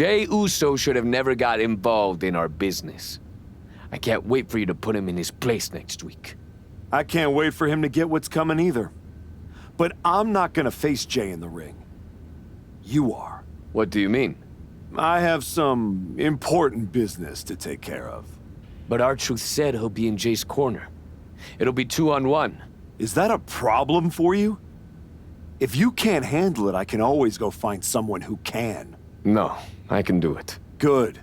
Jey Uso should have never got involved in our business. I can't wait for you to put him in his place next week. I can't wait for him to get what's coming either. But I'm not gonna face Jey in the ring. You are. What do you mean? I have some important business to take care of. But R-Truth said he'll be in Jay's corner. It'll be 2-on-1. Is that a problem for you? If you can't handle it, I can always go find someone who can. No, I can do it. Good.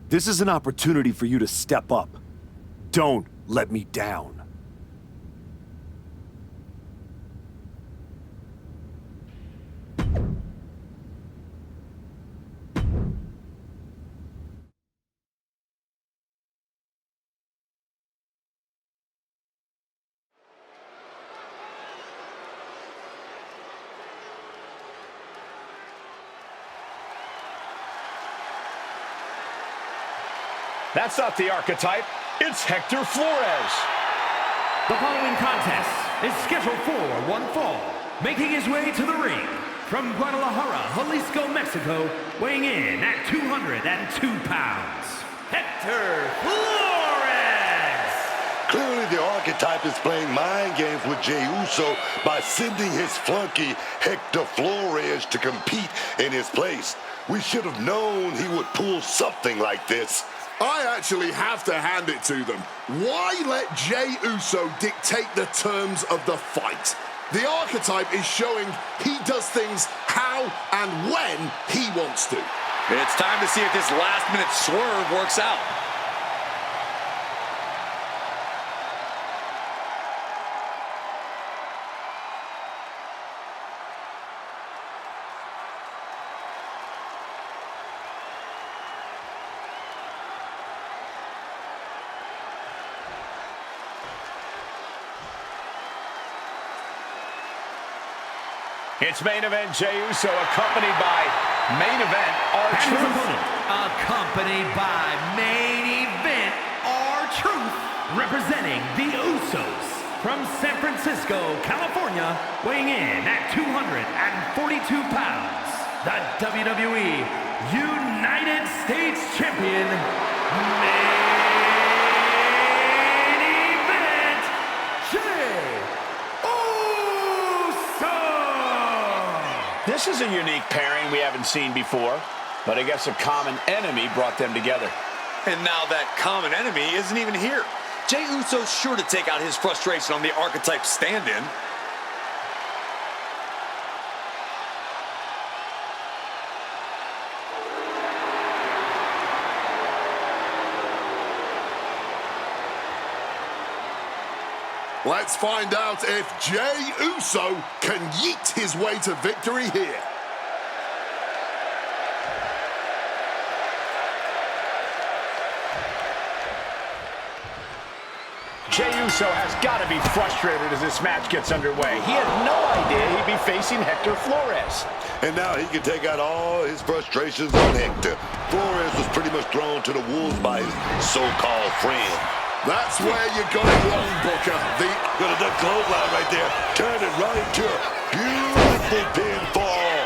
This is an opportunity for you to step up. Don't let me down. That's not the archetype. It's Hector Flores. The following contest is scheduled for one fall. Making his way to the ring from Guadalajara, Jalisco, Mexico, weighing in at 202 pounds, Hector Flores. Clearly the archetype is playing mind games with Jey Uso by sending his flunky Hector Flores to compete in his place. We should have known he would pull something like this. I actually have to hand it to them. Why let Jey Uso dictate the terms of the fight? The archetype is showing he does things how and when he wants to. It's time to see if this last-minute swerve works out. It's main event Jey Uso accompanied by main event R-Truth. Accompanied by main event R-Truth, representing the Usos from San Francisco, California, weighing in at 242 pounds, the WWE United States Champion, main event Jey Uso. This is a unique pairing we haven't seen before, but I guess a common enemy brought them together. And now that common enemy isn't even here. Jey Uso's sure to take out his frustration on the archetype stand-in. Let's find out if Jey Uso can yeet his way to victory here. Jey Uso has got to be frustrated as this match gets underway. He had no idea he'd be facing Hector Flores. And now he can take out all his frustrations on Hector. Flores was pretty much thrown to the wolves by his so-called friend. That's where you got it wrong, Booker. Got a duck clothesline right there. Turned it right into a beautiful pinfall.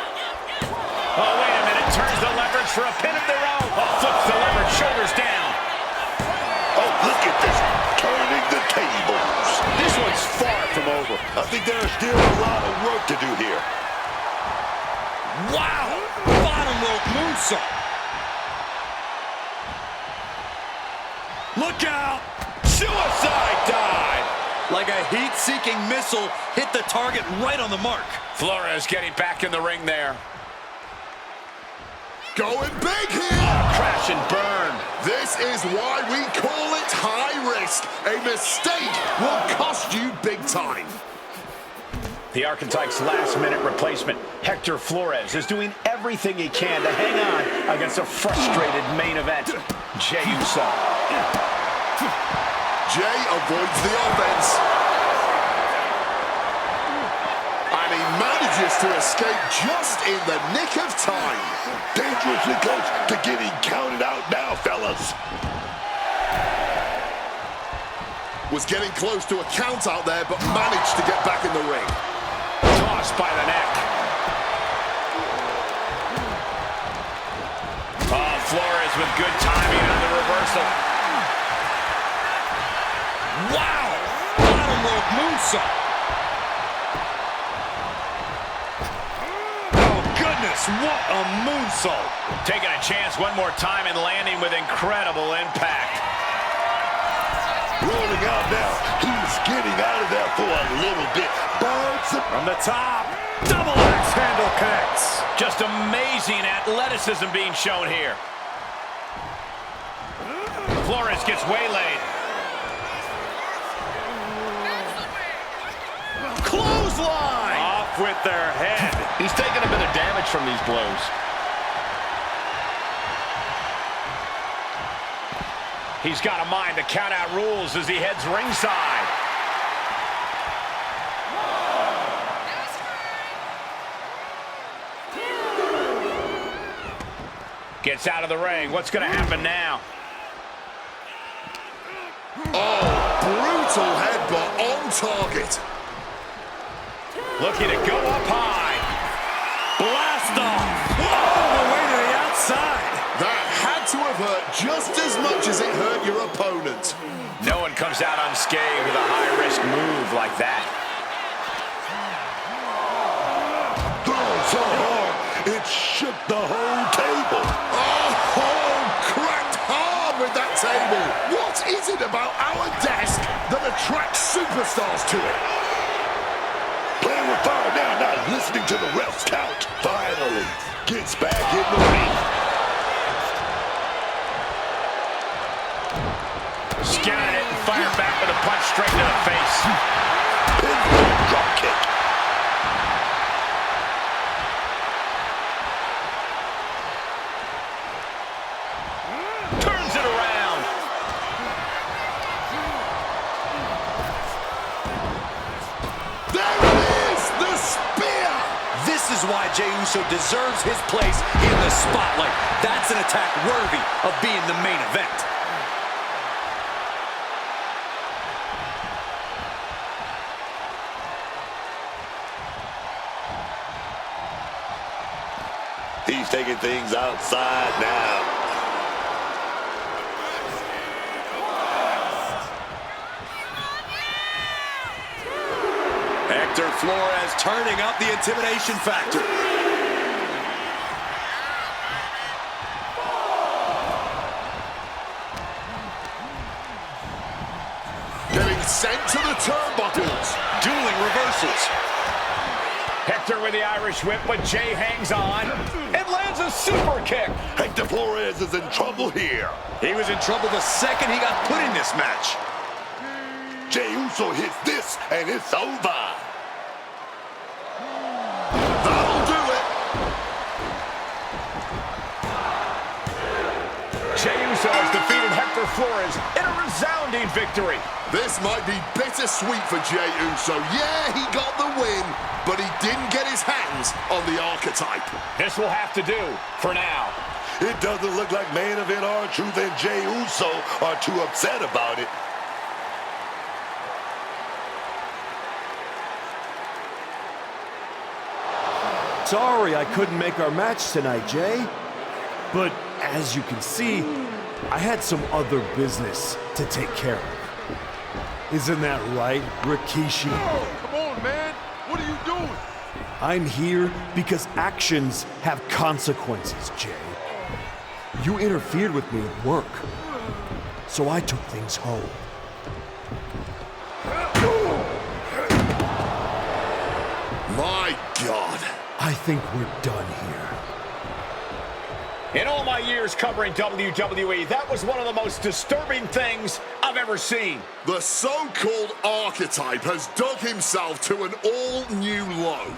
Oh, wait a minute. Turns the leverage for a pin of their own. Flips the leverage, shoulders down. Oh, look at this. Turning the tables. This one's far from over. I think there's still a lot of work to do here. Wow! Bottom rope moonsault. Look out! Suicide dive. Like a heat-seeking missile, hit the target right on the mark. Flores getting back in the ring there. Going big here. Crash and burn. This is why we call it high risk. A mistake will cost you big time. The Archetype's last-minute replacement, Hector Flores, is doing everything he can to hang on against a frustrated main event, Jey Uso. Jey avoids the offense. And he manages to escape just in the nick of time. Dangerously close to getting counted out now, fellas. Was getting close to a count out there, but managed to get back in the ring. Tossed by the neck. with good timing on the reversal. Wow! Bottom rope moonsault. Oh, goodness, what a moonsault. Taking a chance one more time and landing with incredible impact. Rolling out now. He's getting out of there for a little bit. Burns From the top. Double axe handle connects. Just amazing athleticism being shown here. Flores gets waylaid. Clothesline! Off with their head. He's taking a bit of damage from these blows. He's got a mind to count out rules as he heads ringside. Gets out of the ring. What's going to happen now? Oh, brutal headbutt on target. Looking to go up high. Blast off. All the way to the outside. That had to have hurt just as much as it hurt your opponent. No one comes out unscathed with a high-risk move like that. thrown so hard, it shook the whole table. Oh, cracked hard with that table. What is it about our desk that attracts superstars to it? Playing with fire now, not listening to the ref's count. Finally gets back in the ring. Scouted it and fired back with a punch straight to the face. Pinfall drop kick. Turns it around. There it is, the spear. This is why Jey Uso deserves his place in the spotlight. That's an attack worthy of being the main event. He's taking things outside now. Hector Flores turning up the intimidation factor. Getting sent to the turnbuckles. Dueling reversals. Hector with the Irish whip, but Jey hangs on and lands a super kick. Hector Flores is in trouble here. He was in trouble the second he got put in this match. Jey Uso hits this, and it's over. That'll do it. Jey Uso has defeated Hector Flores in a resounding victory. This might be bittersweet for Jey Uso. Yeah, he got the win, but he didn't get his hands on the archetype. This will have to do for now. It doesn't look like main event R-Truth and Jey Uso are too upset about it. Sorry I couldn't make our match tonight, Jay. But as you can see, I had some other business to take care of. Isn't that right, Rikishi? Come on, man. What are you doing? I'm here because actions have consequences, Jay. You interfered with me at work, so I took things home. My God. I think we're done here. In all my years covering WWE, that was one of the most disturbing things I've ever seen. The so-called archetype has dug himself to an all-new low.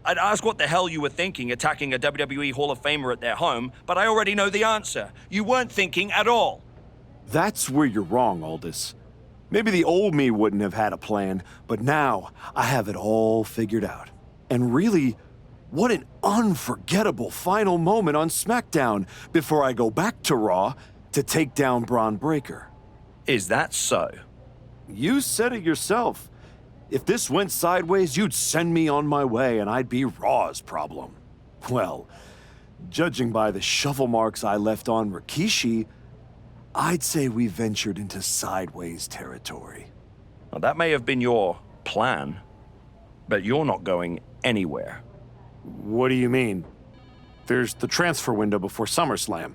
I'd ask what the hell you were thinking attacking a WWE Hall of Famer at their home, but I already know the answer. You weren't thinking at all. That's where you're wrong, Aldous. Maybe the old me wouldn't have had a plan, but now I have it all figured out. And really, what an unforgettable final moment on SmackDown before I go back to Raw to take down Bron Breakker. Is that so? You said it yourself. If this went sideways, you'd send me on my way and I'd be Raw's problem. Well, judging by the shovel marks I left on Rikishi, I'd say we ventured into sideways territory. Well, that may have been your plan, but you're not going anywhere. What do you mean? There's the transfer window before SummerSlam.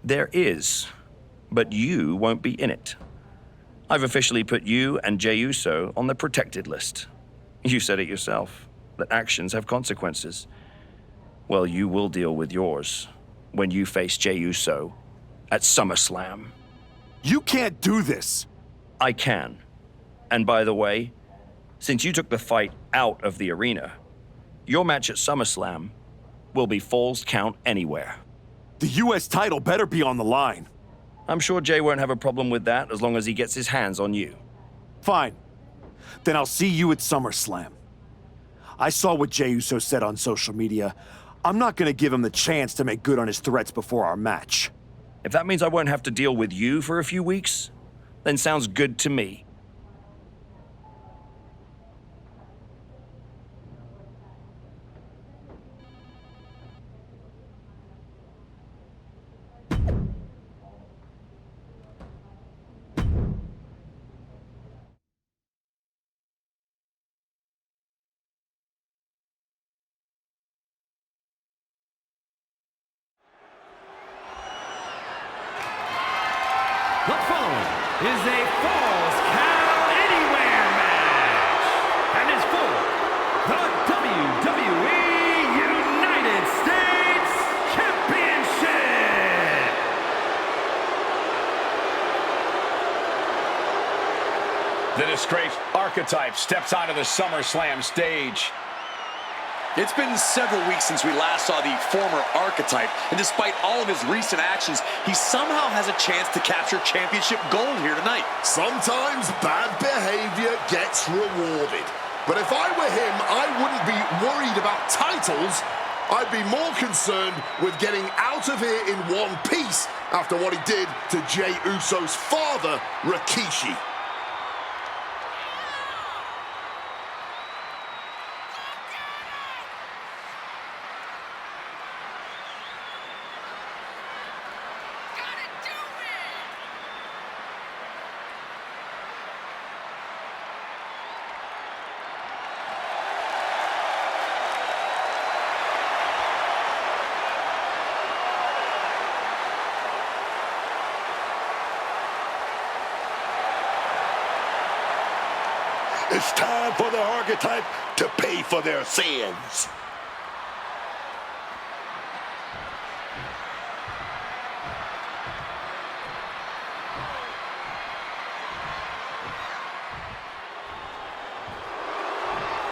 There is, but you won't be in it. I've officially put you and Jey Uso on the protected list. You said it yourself, that actions have consequences. Well, you will deal with yours when you face Jey Uso at SummerSlam. You can't do this! I can. And by the way, since you took the fight out of the arena, your match at SummerSlam will be Falls Count Anywhere. The US title better be on the line. I'm sure Jey won't have a problem with that as long as he gets his hands on you. Fine. Then I'll see you at SummerSlam. I saw what Jey Uso said on social media. I'm not gonna give him the chance to make good on his threats before our match. If that means I won't have to deal with you for a few weeks, then sounds good to me. The following is a Falls Count Anywhere match and is for the WWE United States Championship. The disgraced Archetype steps onto the SummerSlam stage. It's been several weeks since we last saw the former Archetype, and despite all of his recent actions, he somehow has a chance to capture championship gold here tonight. Sometimes bad behavior gets rewarded. But if I were him, I wouldn't be worried about titles. I'd be more concerned with getting out of here in one piece after what he did to Jey Uso's father, Rikishi. It's time for the Archetype to pay for their sins.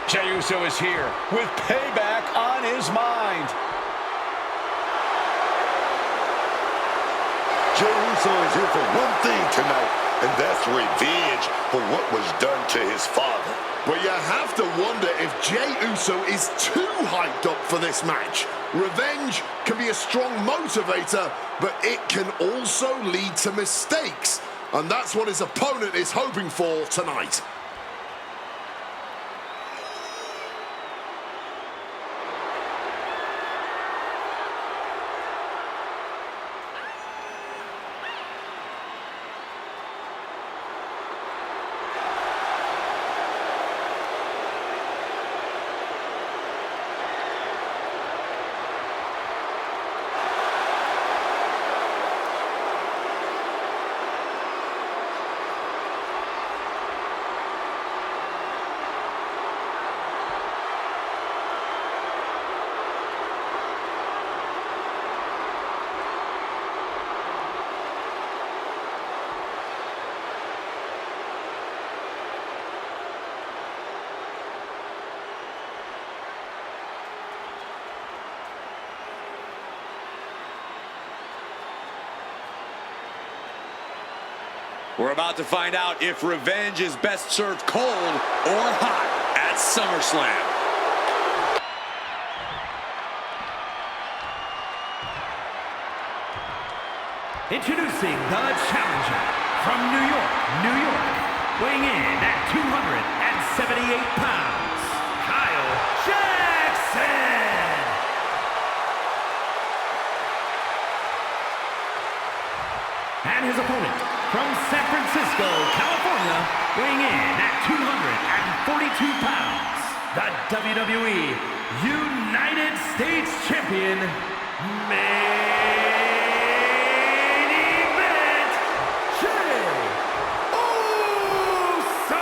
Jey Uso is here with payback on his mind. Jey Uso is here for one thing tonight, and that's revenge for what was done to his father. But you have to wonder if Jey Uso is too hyped up for this match. Revenge can be a strong motivator, but it can also lead to mistakes. And that's what his opponent is hoping for tonight. We're about to find out if revenge is best served cold or hot at SummerSlam. Introducing the challenger from New York, New York, weighing in at 278 pounds, Kyle Jackson. And his opponent from San Francisco, California, weighing in at 242 pounds, the WWE United States Champion, Main Event, Jey Uso.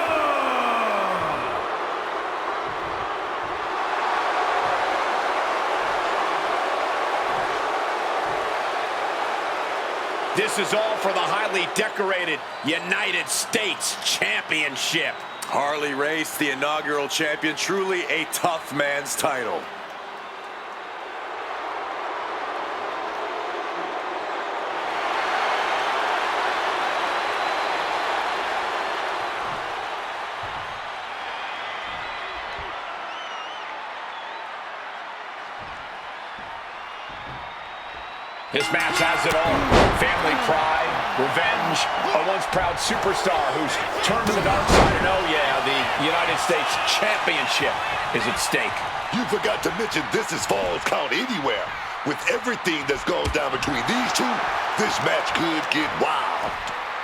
This is all for the highly decorated United States Championship. Harley Race, the inaugural champion, truly a tough man's title. This match has it all. Family pride, revenge, a once proud superstar who's turned to the dark side. And oh yeah, the United States Championship is at stake. You forgot to mention this is Falls Count Anywhere. With everything that's gone down between these two, this match could get wild.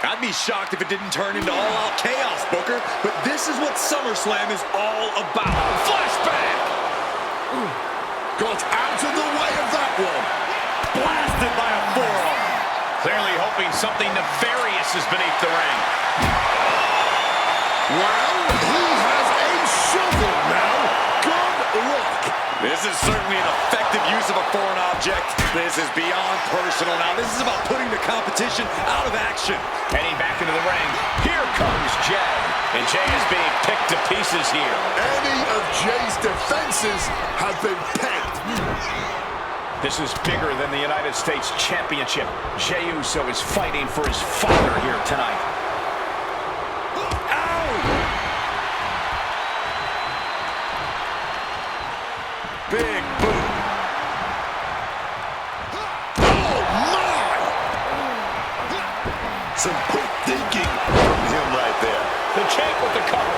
I'd be shocked if it didn't turn into all-out chaos, Booker, but this is what SummerSlam is all about. Flashback! Got out of the way of that one. Blasted by a forearm. Clearly hoping something nefarious is beneath the ring. Well, he has a shovel now. Good luck. This is certainly an effective use of a foreign object. This is beyond personal now. This is about putting the competition out of action. Heading back into the ring. Here comes Jey. And Jey is being picked to pieces here. Any of Jey's defenses have been pegged. This is bigger than the United States Championship. Jey Uso is fighting for his father here tonight. Ow! Big boot. Oh, my! Some quick thinking from him right there. The champ with the cover.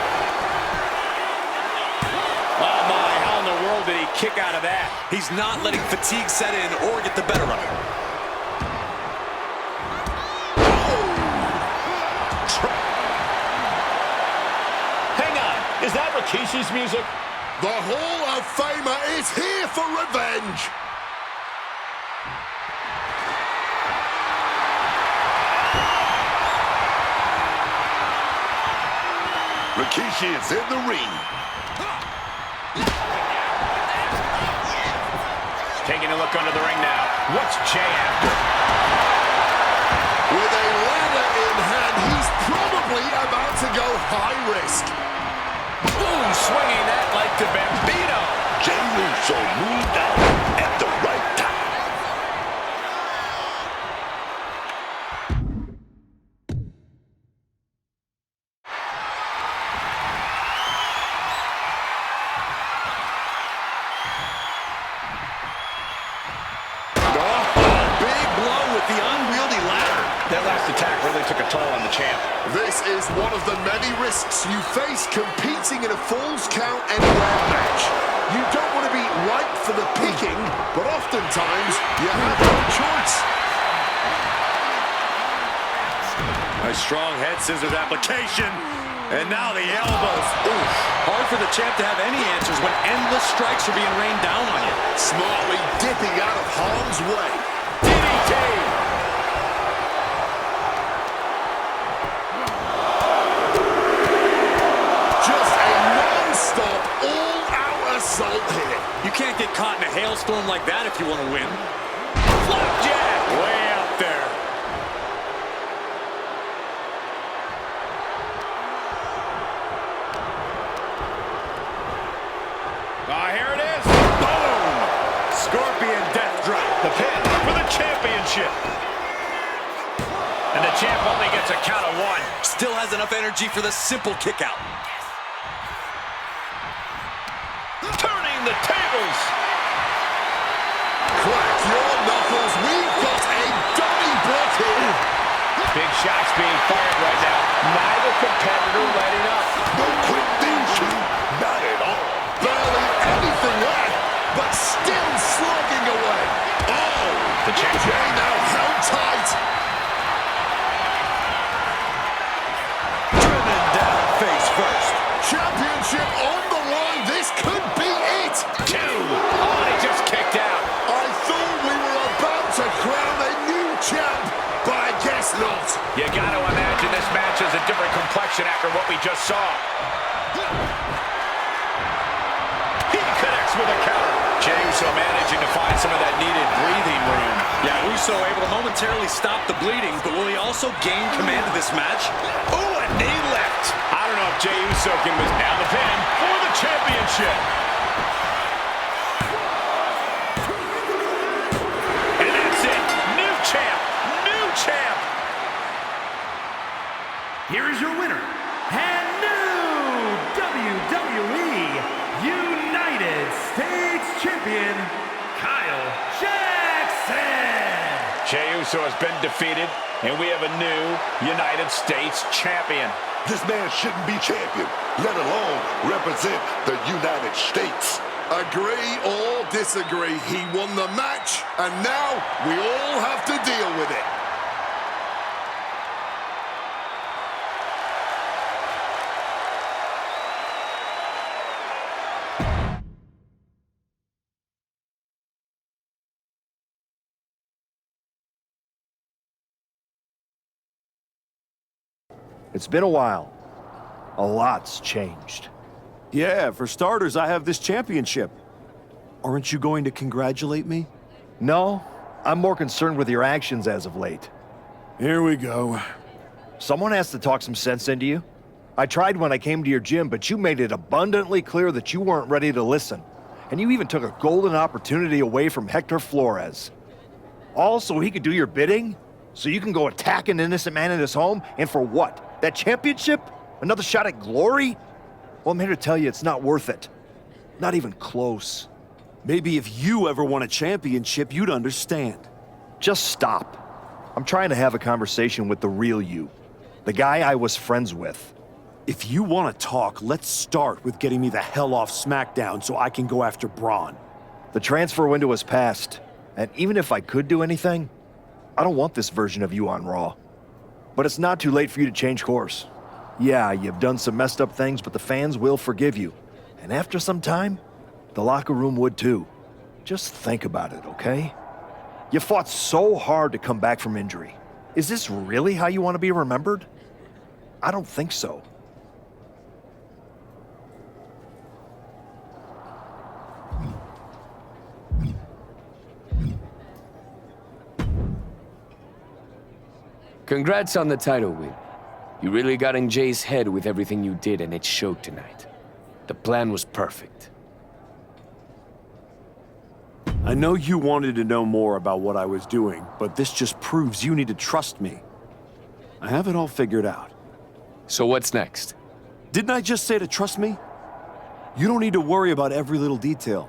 Oh my, how in the world did he kick out of that? He's not letting fatigue set in or get the better of him. Hang on, is that Rikishi's music? The Hall of Famer is here for revenge. Rikishi is in the ring. Taking a look under the ring now. What's Jey after? With a ladder in hand, he's probably about to go high risk. Boom, swinging that like the Bambino. Jey Uso moved out at the right time. Took a toll on the champ. This is one of the many risks you face competing in a Falls Count Anywhere match. You don't want to be ripe for the picking, but oftentimes you have no choice. A strong head scissors application. And now the elbows. Oof. Hard for the champ to have any answers when endless strikes are being rained down on you. Smartly dipping out of harm's way. DDT. Assault here. You can't get caught in a hailstorm like that if you want to win. Flapjack! Way out there. Here it is. Boom! Scorpion death drop. The pin for the championship. And the champ only gets a count of 1. Still has enough energy for the simple kick out. Turning the tables. Crack your knuckles. We've got a dummy block here. Big shots being fired right now. Neither competitor letting up. No quick thinking. Not at all. Barely anything left, but still slugging away. Oh, The champ. Jay now held tight. Driven down face first. Championship on the line. This could be it. 2. Oh, and he just kicked out. I thought we were about to crown a new champ, but I guess not. You got to imagine this match has a different complexion after what we just saw. He connects with a counter. Jey Uso managing to find some of that needed breathing room. Yeah, Uso able to momentarily stop the bleeding, but will he also gain command of this match? Oh, a knee left. I don't know if Jey Uso can miss down the pin for the championship. And that's it. New champ. New champ. Here is your winner, and new WWE United States Champion, Kyle Jackson. Jey Uso has been defeated, and we have a new United States champion. This man shouldn't be champion, let alone represent the United States. Agree or disagree, he won the match, and now we all have to deal with it. It's been a while. A lot's changed. Yeah, for starters, I have this championship. Aren't you going to congratulate me? No, I'm more concerned with your actions as of late. Here we go. Someone has to talk some sense into you. I tried when I came to your gym, but you made it abundantly clear that you weren't ready to listen. And you even took a golden opportunity away from Hector Flores. All so he could do your bidding? So you can go attack an innocent man in his home? And for what? That championship? Another shot at glory? Well, I'm here to tell you it's not worth it. Not even close. Maybe if you ever won a championship, you'd understand. Just stop. I'm trying to have a conversation with the real you. The guy I was friends with. If you want to talk, let's start with getting me the hell off SmackDown so I can go after Bron. The transfer window has passed, and even if I could do anything, I don't want this version of you on Raw. But it's not too late for you to change course. Yeah, you've done some messed up things, but the fans will forgive you. And after some time, the locker room would too. Just think about it, okay? You fought so hard to come back from injury. Is this really how you want to be remembered? I don't think so. Congrats on the title win. You really got in Jay's head with everything you did, and it showed tonight. The plan was perfect. I know you wanted to know more about what I was doing, but this just proves you need to trust me. I have it all figured out. So what's next? Didn't I just say to trust me? You don't need to worry about every little detail.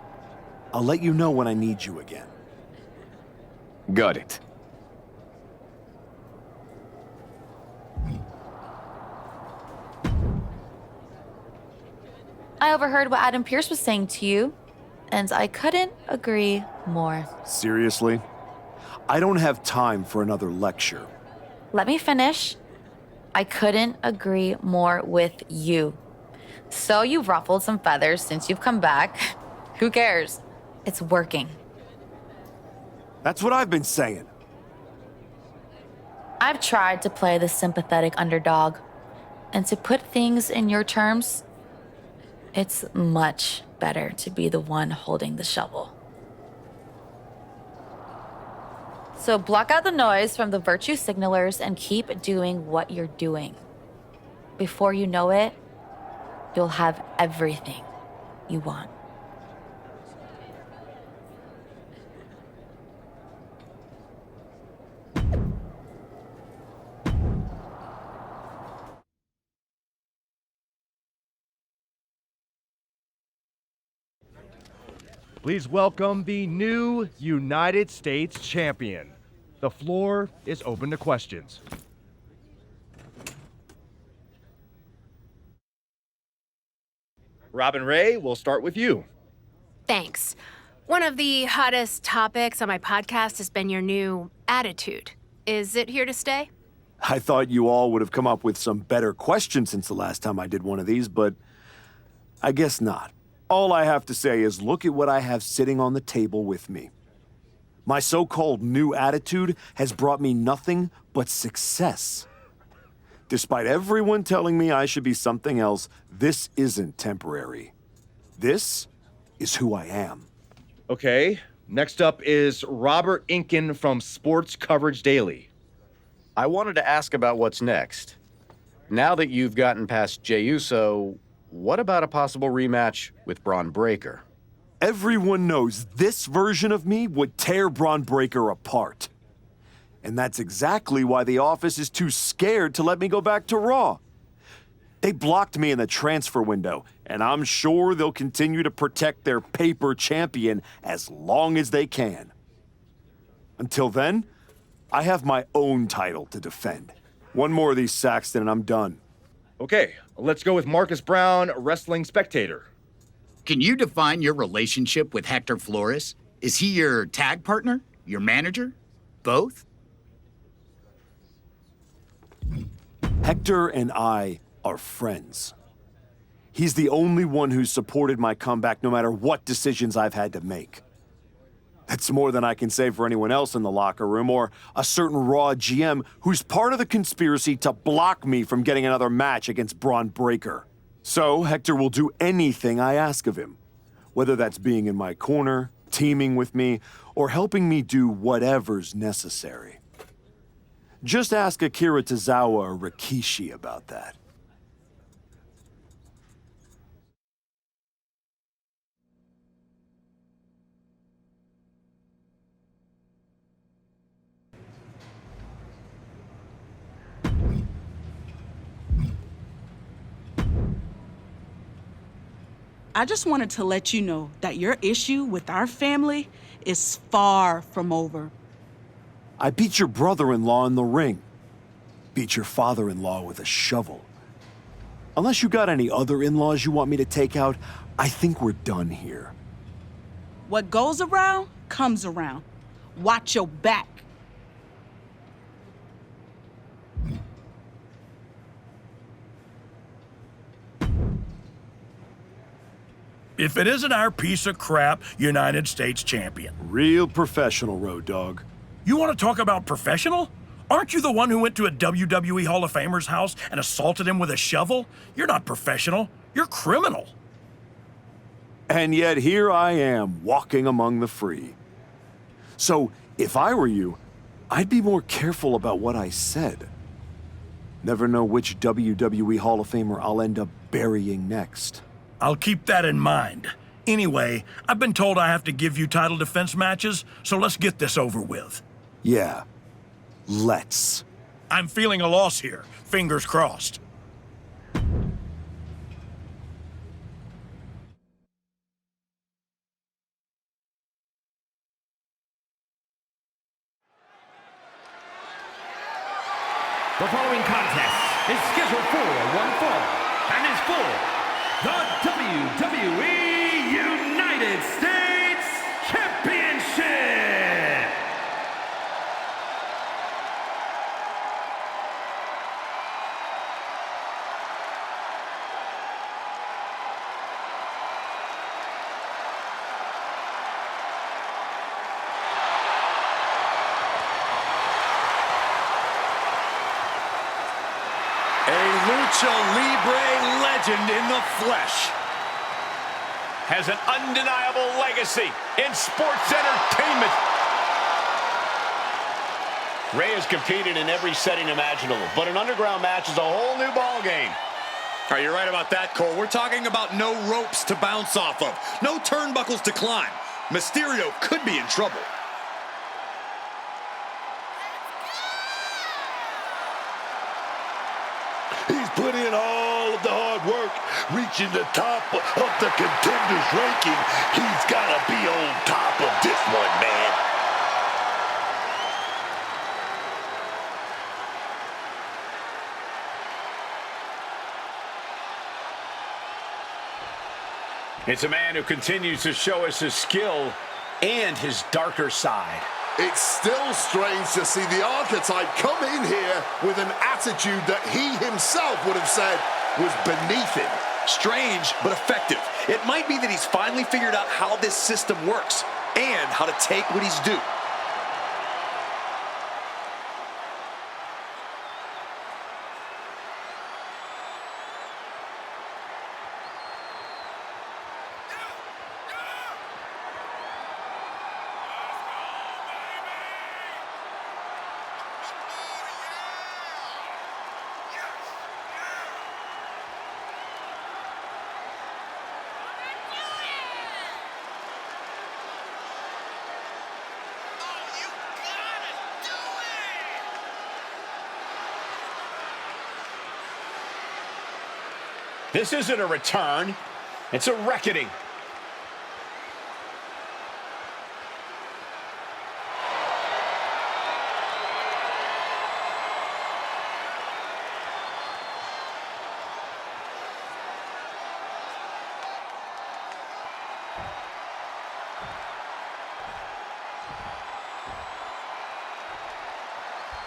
I'll let you know when I need you again. Got it. I overheard what Adam Pearce was saying to you, and I couldn't agree more. Seriously? I don't have time for another lecture. Let me finish. I couldn't agree more with you. So you've ruffled some feathers since you've come back. Who cares? It's working. That's what I've been saying. I've tried to play the sympathetic underdog, and to put things in your terms, it's much better to be the one holding the shovel. So block out the noise from the virtue signalers and keep doing what you're doing. Before you know it, you'll have everything you want. Please welcome the new United States Champion. The floor is open to questions. Robin Ray, we'll start with you. Thanks. One of the hottest topics on my podcast has been your new attitude. Is it here to stay? I thought you all would have come up with some better questions since the last time I did one of these, but I guess not. All I have to say is look at what I have sitting on the table with me. My so-called new attitude has brought me nothing but success. Despite everyone telling me I should be something else, this isn't temporary. This is who I am. Okay, next up is Robert Inkin from Sports Coverage Daily. I wanted to ask about what's next. Now that you've gotten past Jey Uso, what about a possible rematch with Bron Breakker? Everyone knows this version of me would tear Bron Breakker apart. And that's exactly why the office is too scared to let me go back to Raw. They blocked me in the transfer window, and I'm sure they'll continue to protect their paper champion as long as they can. Until then, I have my own title to defend. One more of these, Saxton, and I'm done. Okay, let's go with Marcus Brown, Wrestling Spectator. Can you define your relationship with Hector Flores? Is he your tag partner? Your manager? Both? Hector and I are friends. He's the only one who's supported my comeback no matter what decisions I've had to make. That's more than I can say for anyone else in the locker room or a certain Raw GM who's part of the conspiracy to block me from getting another match against Bron Breakker. So Hector will do anything I ask of him, whether that's being in my corner, teaming with me, or helping me do whatever's necessary. Just ask Akira Tozawa or Rikishi about that. I just wanted to let you know that your issue with our family is far from over. I beat your brother-in-law in the ring. Beat your father-in-law with a shovel. Unless you got any other in-laws you want me to take out, I think we're done here. What goes around, comes around. Watch your back. If it isn't our piece of crap United States champion. Real professional, Road Dogg. You want to talk about professional? Aren't you the one who went to a WWE Hall of Famer's house and assaulted him with a shovel? You're not professional. You're criminal. And yet here I am, walking among the free. So, if I were you, I'd be more careful about what I said. Never know which WWE Hall of Famer I'll end up burying next. I'll keep that in mind. Anyway, I've been told I have to give you title defense matches, so let's get this over with. Yeah, let's. I'm feeling a loss here. Fingers crossed. The following contest is scheduled for one fall and is for the WWE United States Championship. Lucha Libre legend in the flesh. Has an undeniable legacy in sports entertainment. Rey has competed in every setting imaginable, but an underground match is a whole new ballgame. Are you right about that, Cole? We're talking about no ropes to bounce off of, no turnbuckles to climb. Mysterio could be in trouble. He's put in all of the hard work, reaching the top of the Contenders ranking. He's got to be on top of this one, man. It's a man who continues to show us his skill and his darker side. It's still strange to see the archetype come in here with an attitude that he himself would have said was beneath him. Strange, but effective. It might be that he's finally figured out how this system works and how to take what he's due. This isn't a return, it's a reckoning.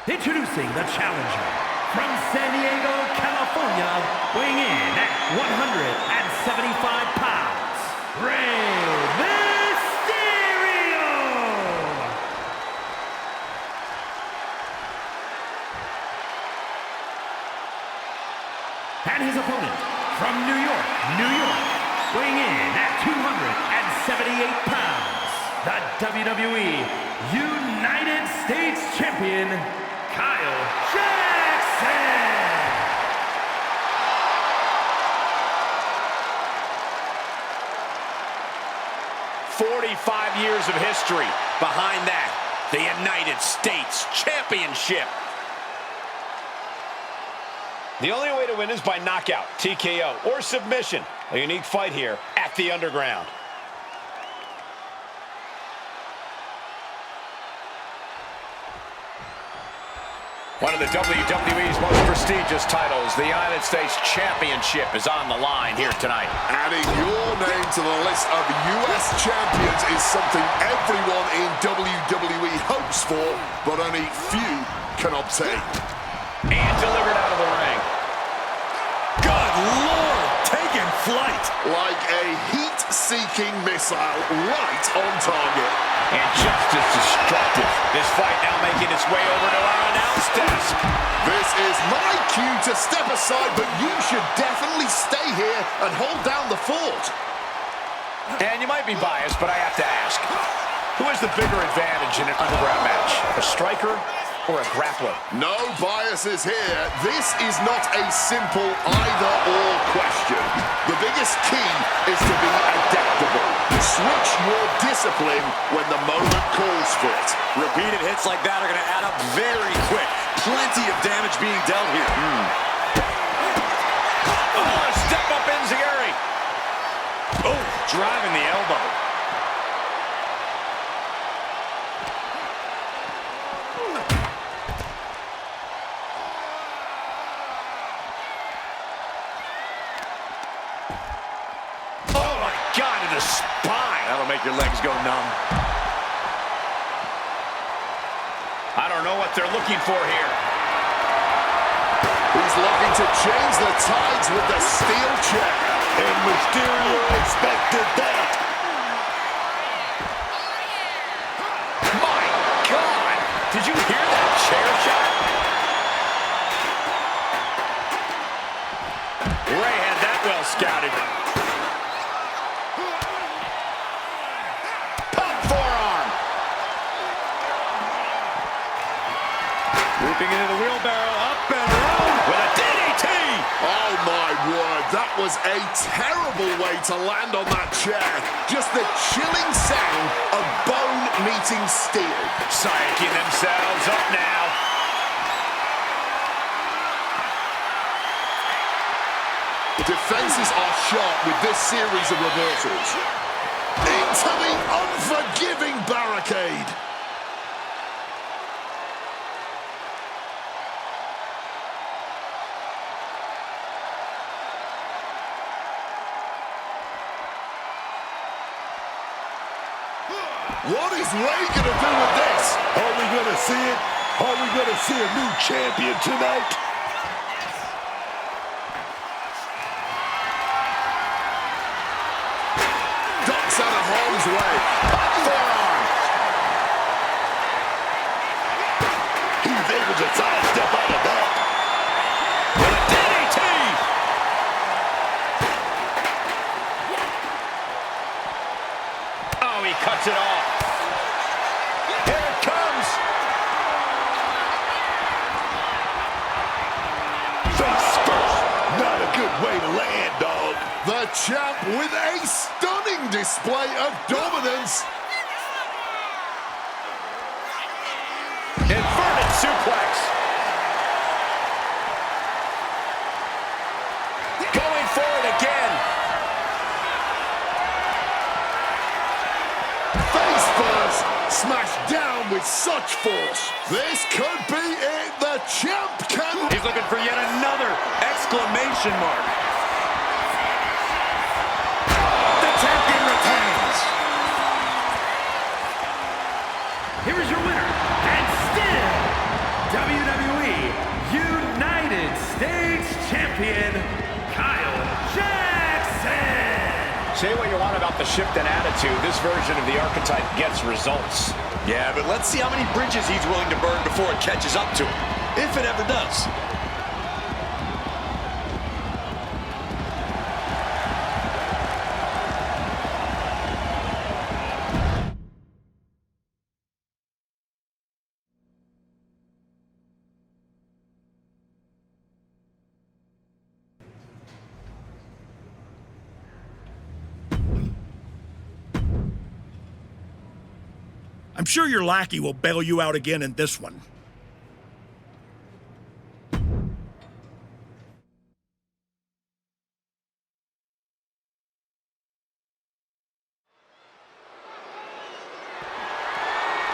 Introducing the challenger from San Diego, California, weighing in at 175 pounds, Rey Mysterio! And his opponent from New York, weighing in at 278 pounds, the WWE United States Champion, Kyle Jackson! 45 years of history behind that, the United States Championship. The only way to win is by knockout, TKO, or submission. A unique fight here at the Underground. One of the WWE's most prestigious titles, the United States Championship, is on the line here tonight. Adding your name to the list of U.S. champions is something everyone in WWE hopes for, but only few can obtain. And delivered out of the ring. Good Lord, taking flight. Like a heat-seeking missile right on target. And just as destructive. This fight now making its way over to our announce desk. This is my cue to step aside, but you should definitely stay here and hold down the fort. And you might be biased, but I have to ask, who has the bigger advantage in an underground match? A striker or a grappler? No biases here. This is not a simple either-or question. The biggest key is to be adaptable. Switch your discipline when the moment calls for it. Repeated hits like that are going to add up very quick. Plenty of damage being dealt here. Oh, step up Enziguri. Oh, driving the elbow. God, to the spine. That'll make your legs go numb. I don't know what they're looking for here. He's looking to change the tides with the steel chair. And Mysterio expected that. My God! Did you hear that chair shot? Ray had that well scouted. Looping into the wheelbarrow, up and around with a DDT! Oh my word, that was a terrible way to land on that chair. Just the chilling sound of bone meeting steel. Psyching themselves up now. Defenses are sharp with this series of reversals. Into the unforgiving barricade. What is Ray going to do with this? Are we going to see it? Are we going to see a new champion tonight? Ducks out of harm's way. Forearm. He's able to sidestep out of that. And a DDT! Oh, he cuts it off. Here it comes. Face first. Not a good way to land, dog. The champ with a stunning display of dominance. Inverted suplex. Going for it again. Face first. Smashed down with such force. This could be it. The champ can... He's looking for yet another exclamation mark. The champion retains. Here is your winner, and still WWE United States Champion, Kyle Jackson. Say what you want about the shift in attitude. This version of the archetype gets results. Yeah, but let's see how many bridges he's willing to burn before it catches up to him, if it ever does. I'm sure your lackey will bail you out again in this one.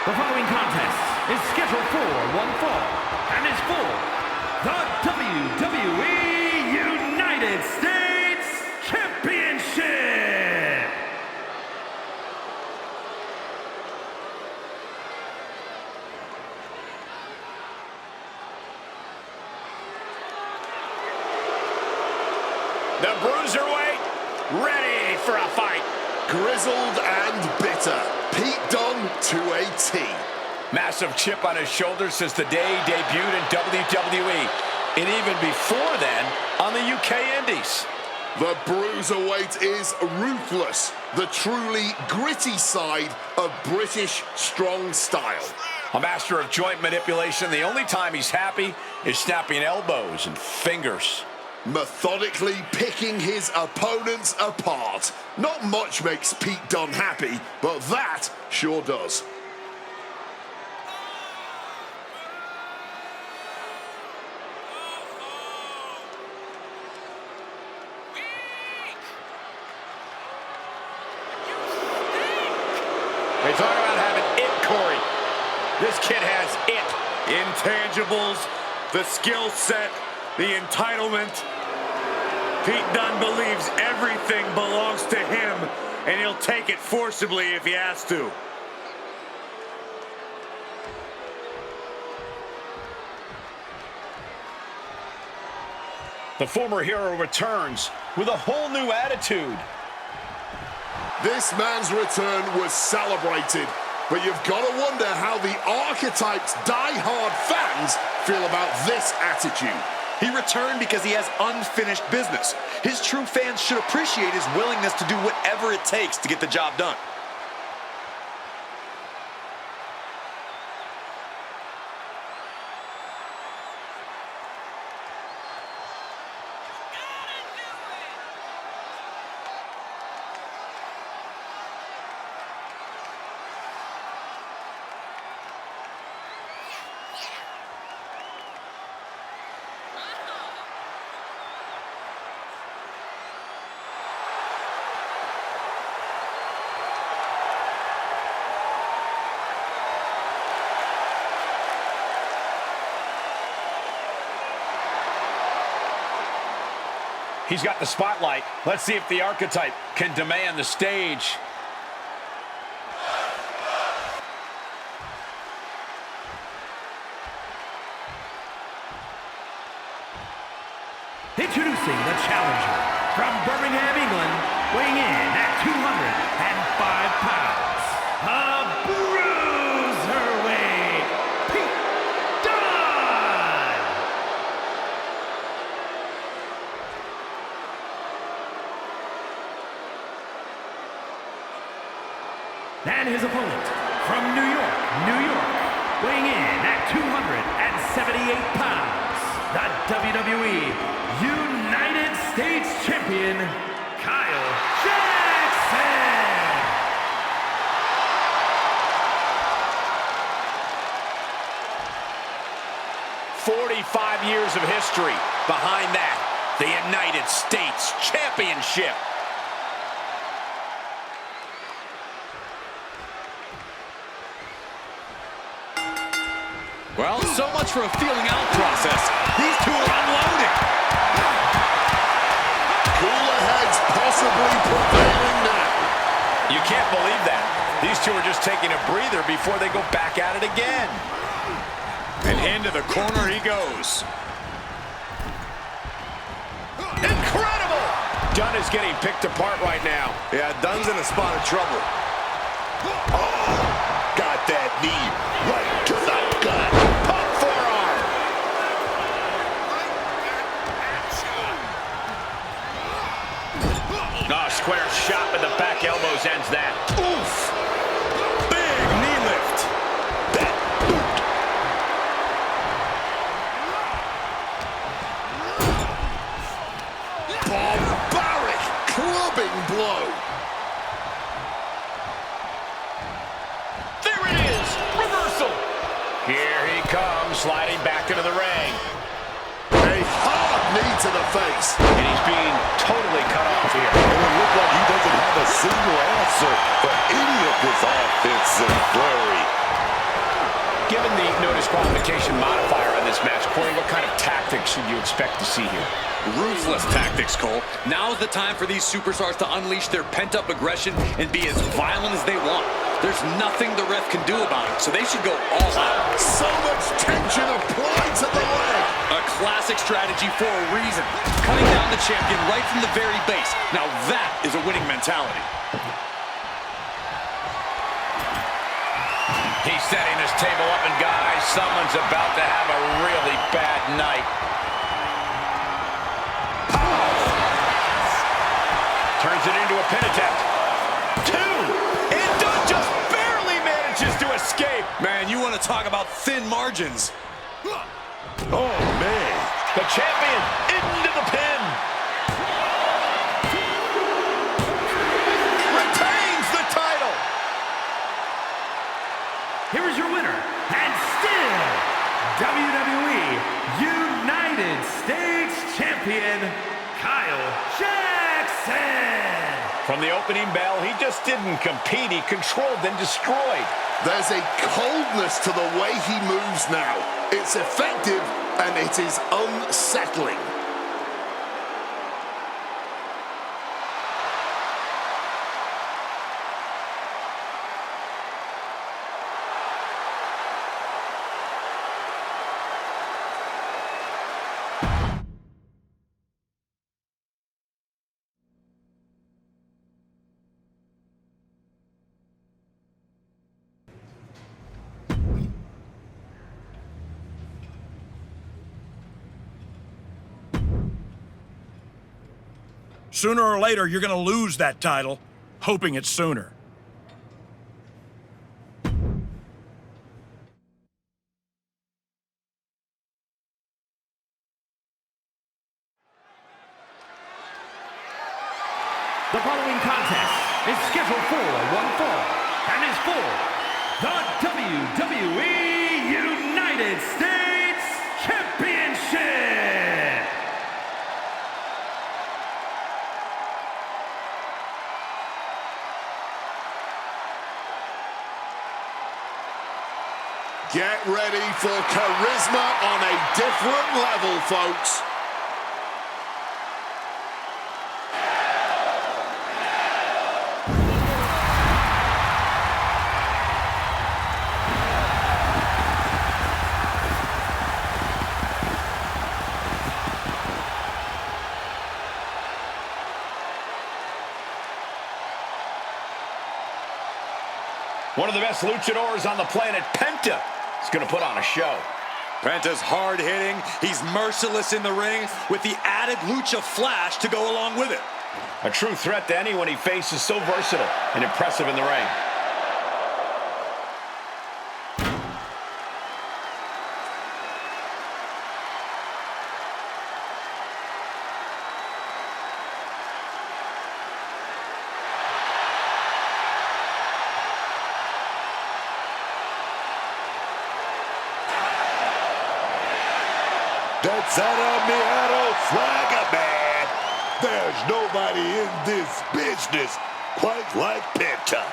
The following contest is scheduled for one fall and is for the WWE United States Championship. The Bruiserweight, ready for a fight. Grizzled and bitter. Pete Dunne to a T. Massive chip on his shoulder since the day he debuted in WWE. And even before then, on the UK Indies. The Bruiserweight is ruthless. The truly gritty side of British strong style. A master of joint manipulation. The only time he's happy is snapping elbows and fingers. Methodically picking his opponents apart. Not much makes Pete Dunne happy, but that sure does. They talk about having it, Corey. This kid has it. Intangibles, the skill set, the entitlement. Pete Dunne believes everything belongs to him, and he'll take it forcibly if he has to. The former hero returns with a whole new attitude. This man's return was celebrated, but you've got to wonder how the archetype's die-hard fans feel about this attitude. He returned because he has unfinished business. His true fans should appreciate his willingness to do whatever it takes to get the job done. He's got the spotlight. Let's see if the archetype can demand the stage. Introducing the challenger from Birmingham, England, weighing in at 205 pounds, a bruiserweight, Pete Dunne! And his opponent from New York, weighing in at 278 pounds, the WWE United States Champion, Kyle Jackson! 45 years of history behind that, the United States Championship. Well, so much for a feeling out process. These two are unloading. Cooler heads possibly prevailing now. You can't believe that. These two are just taking a breather before they go back at it again. And into the corner he goes. Incredible! Dunne is getting picked apart right now. Yeah, Dunne's in a spot of trouble. Oh, got that knee right to the gut. Pump forearm. Oh, square shot with the back elbows ends that. Oof! Big knee lift. That boot. Barbaric clubbing blow. There it is! Reversal! Here he comes, sliding back into the ring. A hard knee to the face. And he's being totally cut off here. And it looks like he doesn't have a single answer for any of this offensive flurry. Given the no disqualification modifier on this match, Corey, what kind of tactics should you expect to see here? Ruthless tactics, Cole. Now is the time for these superstars to unleash their pent-up aggression and be as violent as they want. There's nothing the ref can do about it, so they should go all out. So much tension applied to the leg. A classic strategy for a reason. Cutting down the champion right from the very base. Now that is a winning mentality. He's setting this table up, and guys, someone's about to have a really bad night. Turns it into a pin attempt. 2! And Dunne just barely manages to escape. Man, you want to talk about thin margins. Oh, man. The champion into the pin. Retains the title. Here is your winner, and still WWE United States Champion, Kyle Jackson. From the opening bell, he just didn't compete. He controlled and destroyed. There's a coldness to the way he moves now. It's effective, and it is unsettling. Sooner or later, you're going to lose that title, hoping it's sooner. The following contest is scheduled for one fall and is for the WWE United States Championship. Get ready for charisma on a different level, folks. One of the best luchadors on the planet, Penta, is going to put on a show. Penta's hard-hitting. He's merciless in the ring with the added lucha flash to go along with it. A true threat to anyone he faces, so versatile and impressive in the ring. That's Miedo Swagger, man. There's nobody in this business quite like Penta.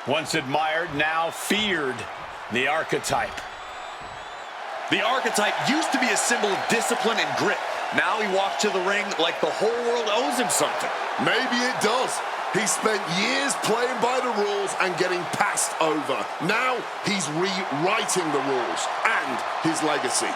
Once admired, now feared, the Archetype. The Archetype used to be a symbol of discipline and grit. Now he walks to the ring like the whole world owes him something. Maybe it does. He spent years playing by the rules and getting passed over. Now he's rewriting the rules and his legacy.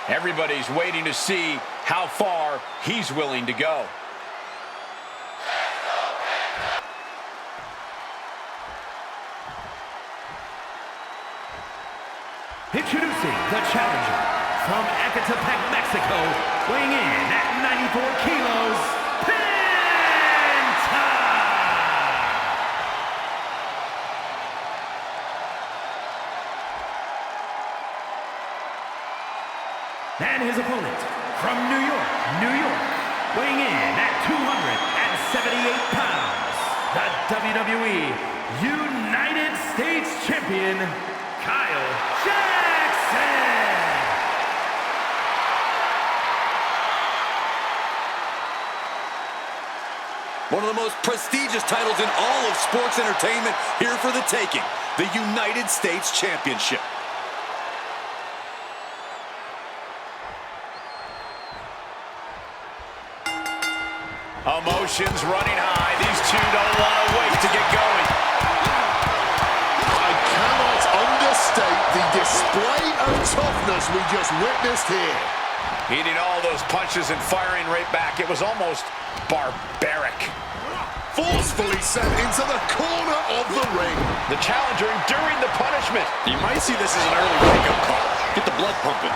Everybody's waiting to see how far he's willing to go. Introducing the challenger from Ecatepec, Mexico, weighing in at 94 kilos, Penta! And his opponent from New York, weighing in at 278 pounds, the WWE United States Champion, Kyle Jackson! One of the most prestigious titles in all of sports entertainment, here for the taking, the United States Championship. Emotions running high. These two don't want to wait to get going. I cannot understate the display of toughness we just witnessed here. Eating all those punches and firing right back. It was almost barbaric. Forcefully sent into the corner of the ring. The challenger enduring the punishment. You might see this as an early wake-up call. Get the blood pumping.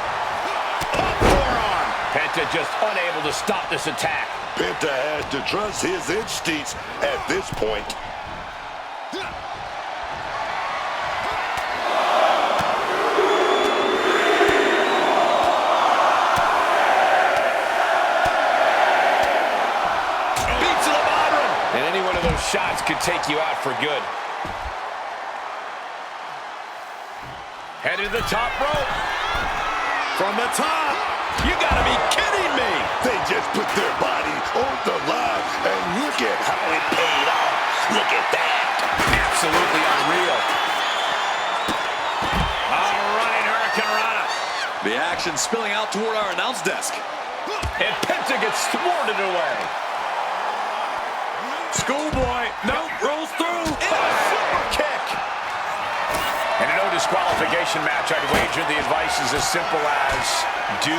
Up forearm. Penta just unable to stop this attack. Penta has to trust his instincts at this point. Beats to the bottom. And any one of those shots could take you out for good. Headed to the top rope. From the top. You gotta be kidding me. They just put their body on the line, and look at how it paid off. Look at that. Absolutely unreal. All right, Hurricane Rana. The action spilling out toward our announce desk. And Penta gets thwarted away. Schoolboy, no, rolls through. Super kick. In a no disqualification match, I'd wager the advice is as simple as do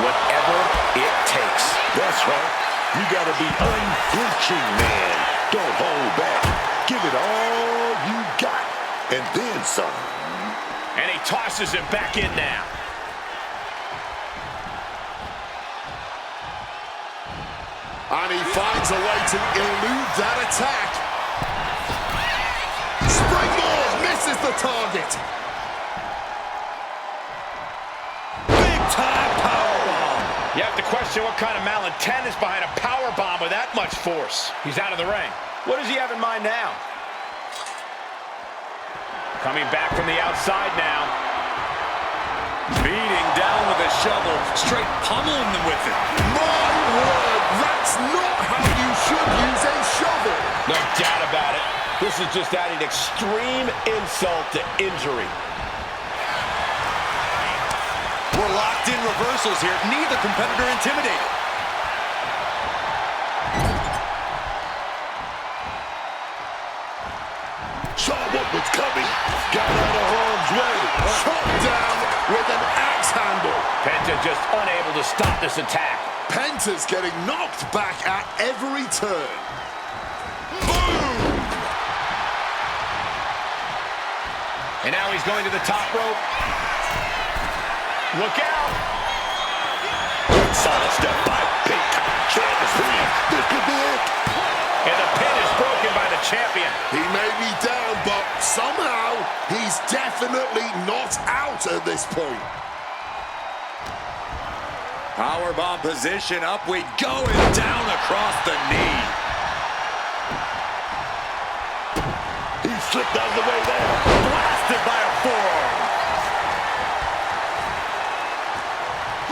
whatever it takes. That's right. You gotta be unflinching, man. Don't hold back. Give it all you got, and then some. And he tosses him back in now. And he finds a way to elude that attack. Springboard misses the target. Big time powerbomb. You have to question question, what kind of malintent is behind a power bomb with that much force? He's out of the ring. What does he have in mind now? Coming back from the outside now. Beating down with a shovel, straight pummeling them with it. My word, that's not how you should use a shovel. No doubt about it. This is just adding extreme insult to injury. We're locked in reversals here. Neither competitor intimidated. Saw what was coming. Got out of harm's way. Chopped down with an axe handle. Penta just unable to stop this attack. Penta's getting knocked back at every turn. Boom! And now he's going to the top rope. Look out! Good solid step by Penta. Chance free. This could be it. And the pin is broken by the champion. He may be down, but somehow he's definitely not out at this point. Powerbomb position, up we go, and down across the knee. He slipped out of the way there. Blasted by a forearm.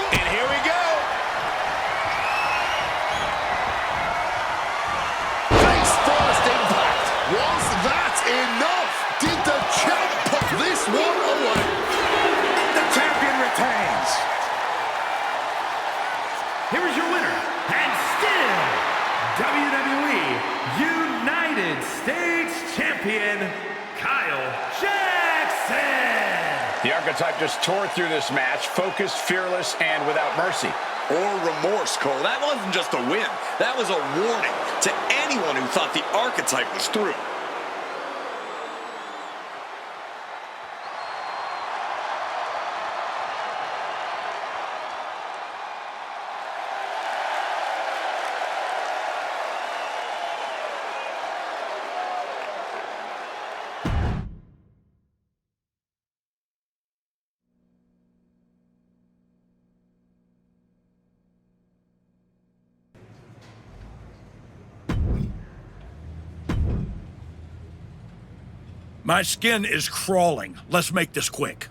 And here we go. Face first impact. Was that enough? Did the champ put this one away? The champion retains. Here is your winner, and still WWE United States Champion, Kyle Jackson. The Archetype just tore through this match, focused, fearless, and without mercy. Or remorse, Cole. That wasn't just a win. That was a warning to anyone who thought the Archetype was through. My skin is crawling. Let's make this quick.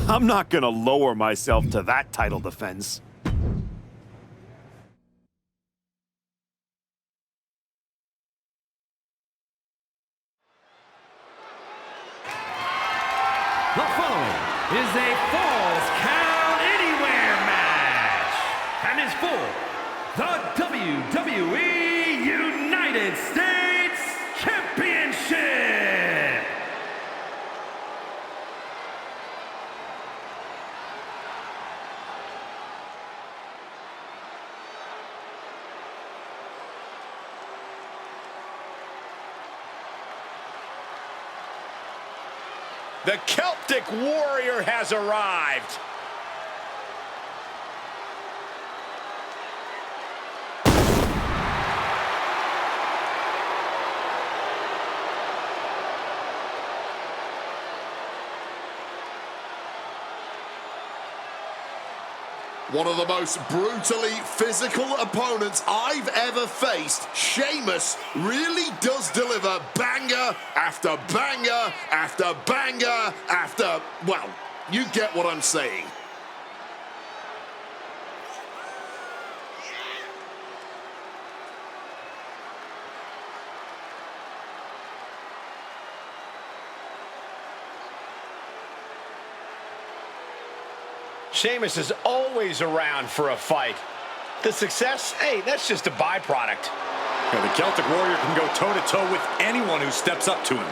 I'm not gonna lower myself to that title defense. The following is a Falls Count Anywhere match and is for the WWE United States Championship. The Celtic Warrior has arrived. One of the most brutally physical opponents I've ever faced. Sheamus really does deliver banger after banger after banger after, well, you get what I'm saying. Sheamus is always around for a fight. The success, hey, that's just a byproduct. Yeah, the Celtic Warrior can go toe-to-toe with anyone who steps up to him.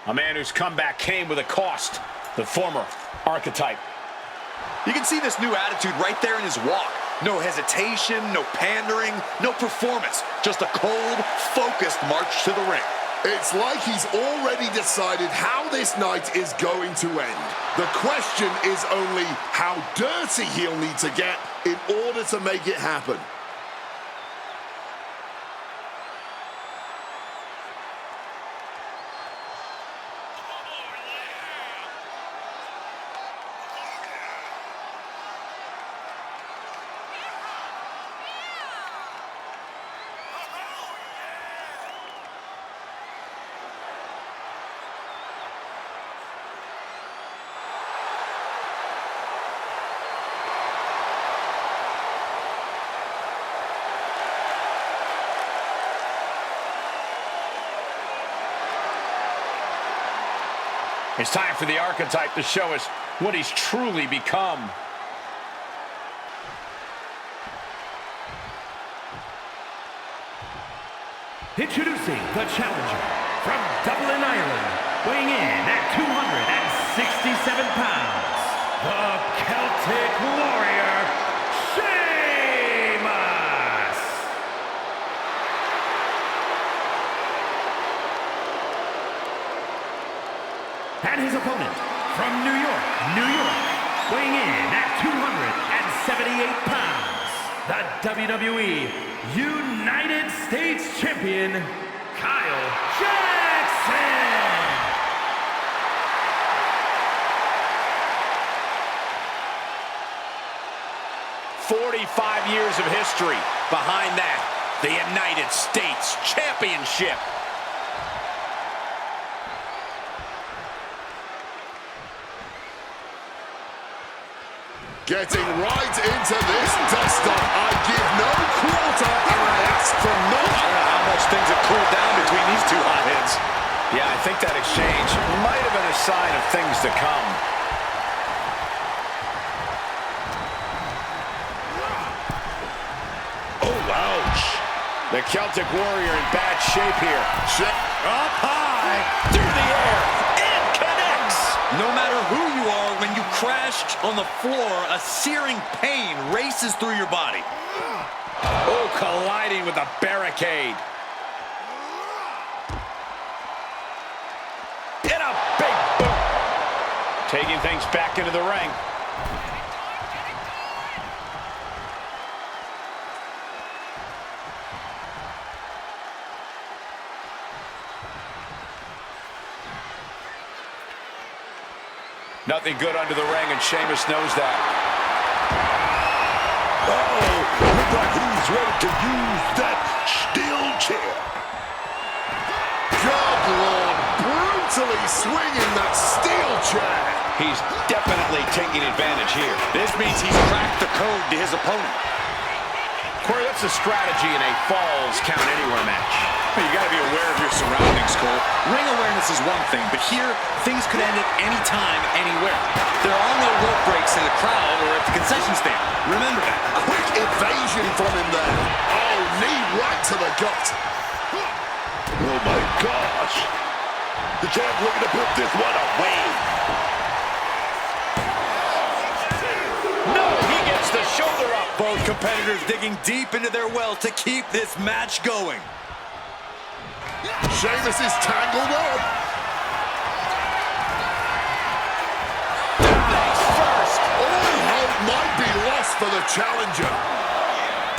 A man whose comeback came with a cost. The former Archetype. You can see this new attitude right there in his walk. No hesitation, no pandering, no performance. Just a cold, focused march to the ring. It's like he's already decided how this night is going to end. The question is only how dirty he'll need to get in order to make it happen. It's time for the archetype to show us what he's truly become. Introducing the challenger from Dublin, Ireland, weighing in at 267 pounds, the Celtic Warrior, Sheamus! And his opponent from New York, weighing in at 278 pounds, the WWE United States Champion, Kyle Jackson! 45 years of history behind that, the United States Championship. Getting right into this dust-up. I give no quarter and I ask for none. I don't know how much things have cooled down between these two hotheads. Yeah, I think that exchange might have been a sign of things to come. Oh, ouch. The Celtic Warrior in bad shape here. Up high, through the air, and connects. No matter who you are, when you crash on the floor, a searing pain races through your body. Oh, colliding with a barricade. And a big boot. Taking things back into the ring. Nothing good under the ring, and Sheamus knows that. Oh, look like he's ready to use that steel chair. God, Lord, brutally swinging that steel chair. He's definitely taking advantage here. This means he's cracked the code to his opponent. Corey, that's a strategy in a Falls Count Anywhere match. You got to be aware of your surroundings, Cole. Ring awareness is one thing, but here, things could end at any time, anywhere. There are no rope breaks in the crowd or at the concession stand. Remember that. Quick evasion from him there. Oh, knee right to the gut. Oh my gosh. The champ looking to put this one away. No, he gets the shoulder up. Both competitors digging deep into their well to keep this match going. Sheamus is tangled up. Face first. All hope might be lost for the challenger.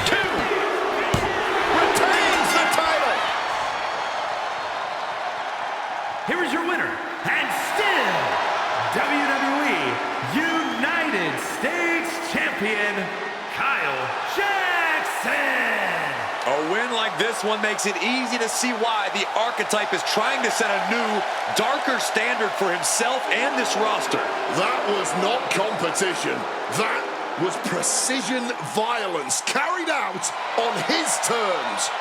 2. Retains the title. Here is your winner, and still WWE United States Champion, Kyle Jackson! A win like this one makes it easy to see why the archetype is trying to set a new, darker standard for himself and this roster. That was not competition. That was precision violence carried out on his terms.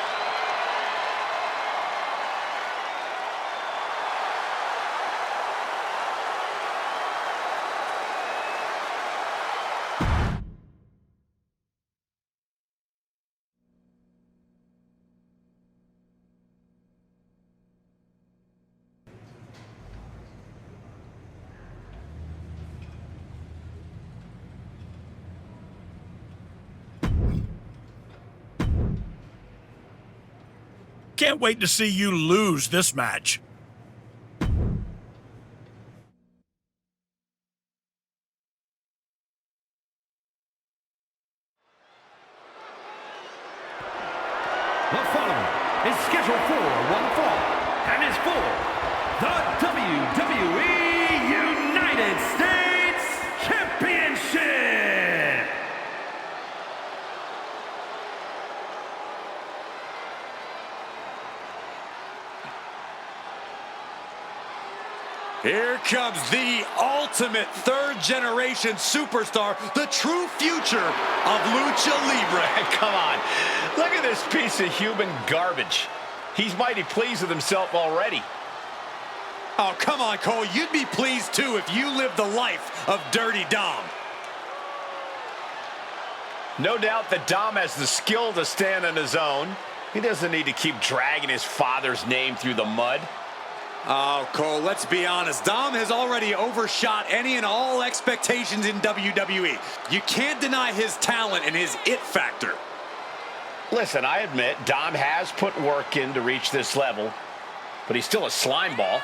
can't wait to see you lose this match. The following is scheduled for one fall and is for the WWE United States Championship. Here comes the ultimate third-generation superstar, the true future of Lucha Libre. Come on, look at this piece of human garbage. He's mighty pleased with himself already. Oh, come on, Cole. You'd be pleased, too, if you lived the life of Dirty Dom. No doubt that Dom has the skill to stand on his own. He doesn't need to keep dragging his father's name through the mud. Oh, Cole, let's be honest. Dom has already overshot any and all expectations in WWE. You can't deny his talent and his it factor. Listen, I admit Dom has put work in to reach this level, but he's still a slime ball.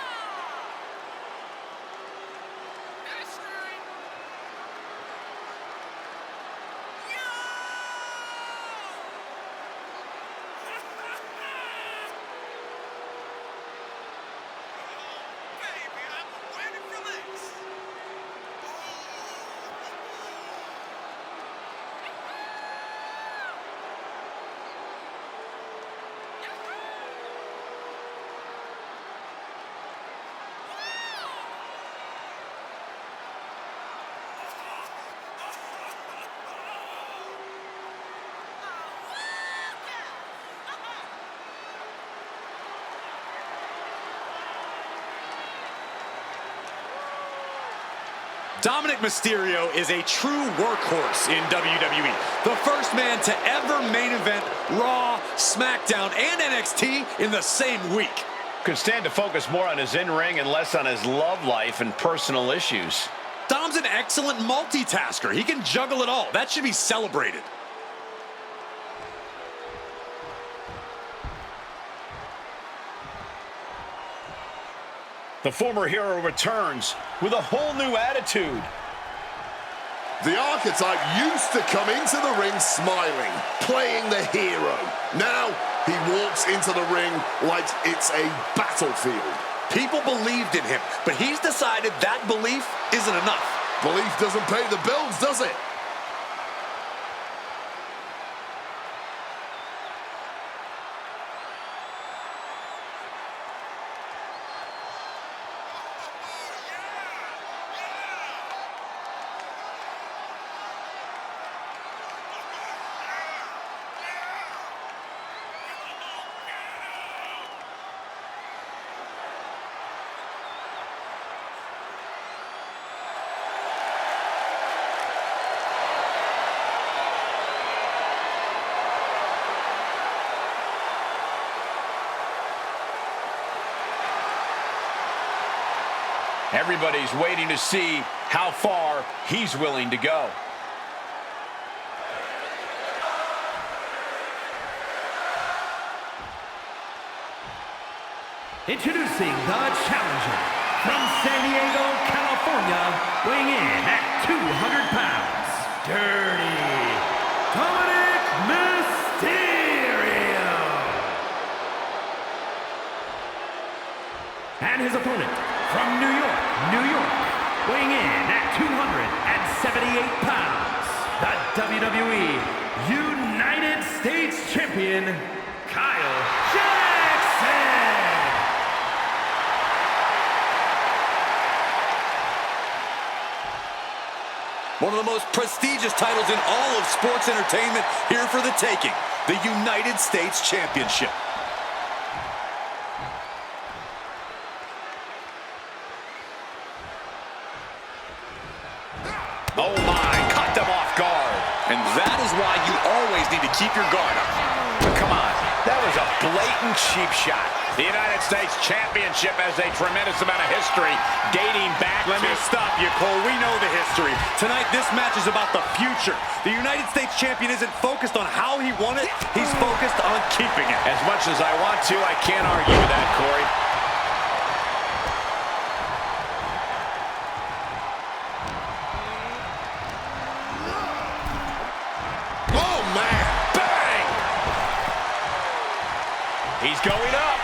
Dominic Mysterio is a true workhorse in WWE. The first man to ever main event Raw, SmackDown, and NXT in the same week. Could stand to focus more on his in-ring and less on his love life and personal issues. Dom's an excellent multitasker. He can juggle it all. That should be celebrated. The former hero returns with a whole new attitude. The archetype used to come into the ring smiling, playing the hero. Now he walks into the ring like it's a battlefield. People believed in him, but he's decided that belief isn't enough. Belief doesn't pay the bills, does it? Everybody's waiting to see how far he's willing to go. Introducing the challenger from San Diego, California, weighing in at 200 pounds, Dirty Dominic Mysterio. And his opponent from New York, weighing in at 278 pounds, the WWE United States Champion, Kyle Jackson. One of the most prestigious titles in all of sports entertainment here for the taking, the United States Championship. Oh my, cut them off guard. And that is why you always need to keep your guard up. But come on, that was a blatant cheap shot. The United States Championship has a tremendous amount of history dating back Let to... me stop you, Cole. We know the history. Tonight, this match is about the future. The United States Champion isn't focused on how he won it. He's focused on keeping it. As much as I want to, I can't argue with that, Corey. Oh, man! Bang! He's going up.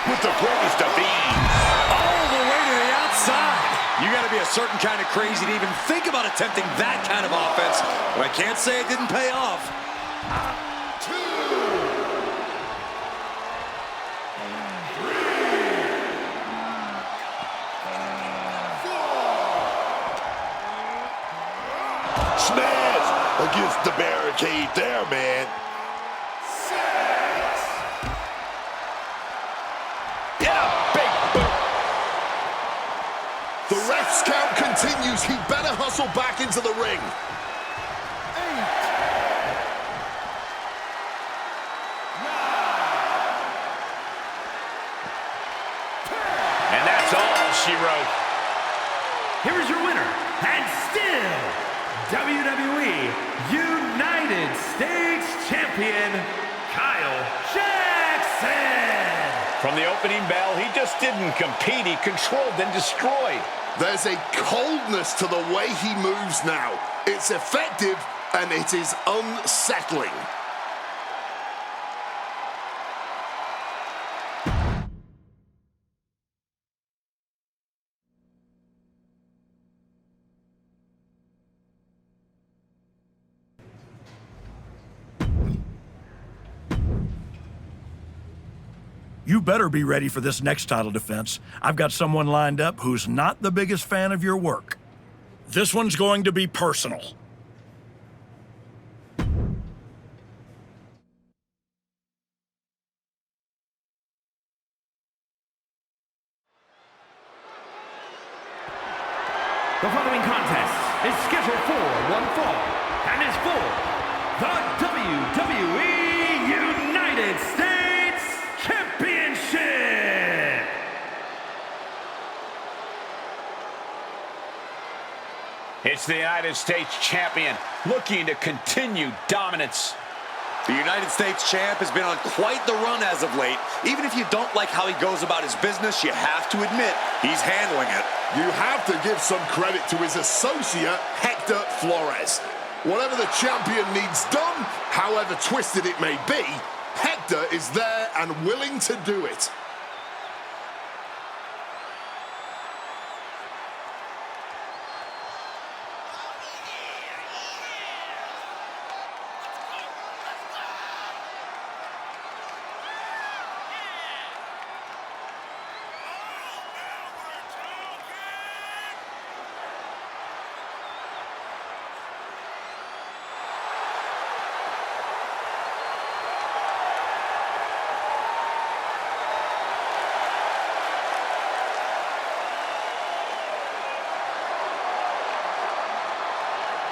With the greatest of ease. All the way to the outside. You got to be a certain kind of crazy to even think about attempting that kind of offense. But I can't say it didn't pay off. Smash against the barricade there, man. The ref's count continues. He better hustle back into the ring. And that's all she wrote. Here is your winner, and still WWE United States Champion, Kyle Jackson. From the opening bell, he just didn't compete. He controlled and destroyed. There's a coldness to the way he moves now. It's effective, and it is unsettling. You better be ready for this next title defense. I've got someone lined up who's not the biggest fan of your work. This one's going to be personal. The following contest is scheduled for one fall and is for the WWE United States Championship. It's the United States Champion looking to continue dominance. The United States champ has been on quite the run as of late. Even if you don't like how he goes about his business, you have to admit he's handling it. You have to give some credit to his associate, Hector Flores. Whatever the champion needs done, however twisted it may be, Hector is there and willing to do it.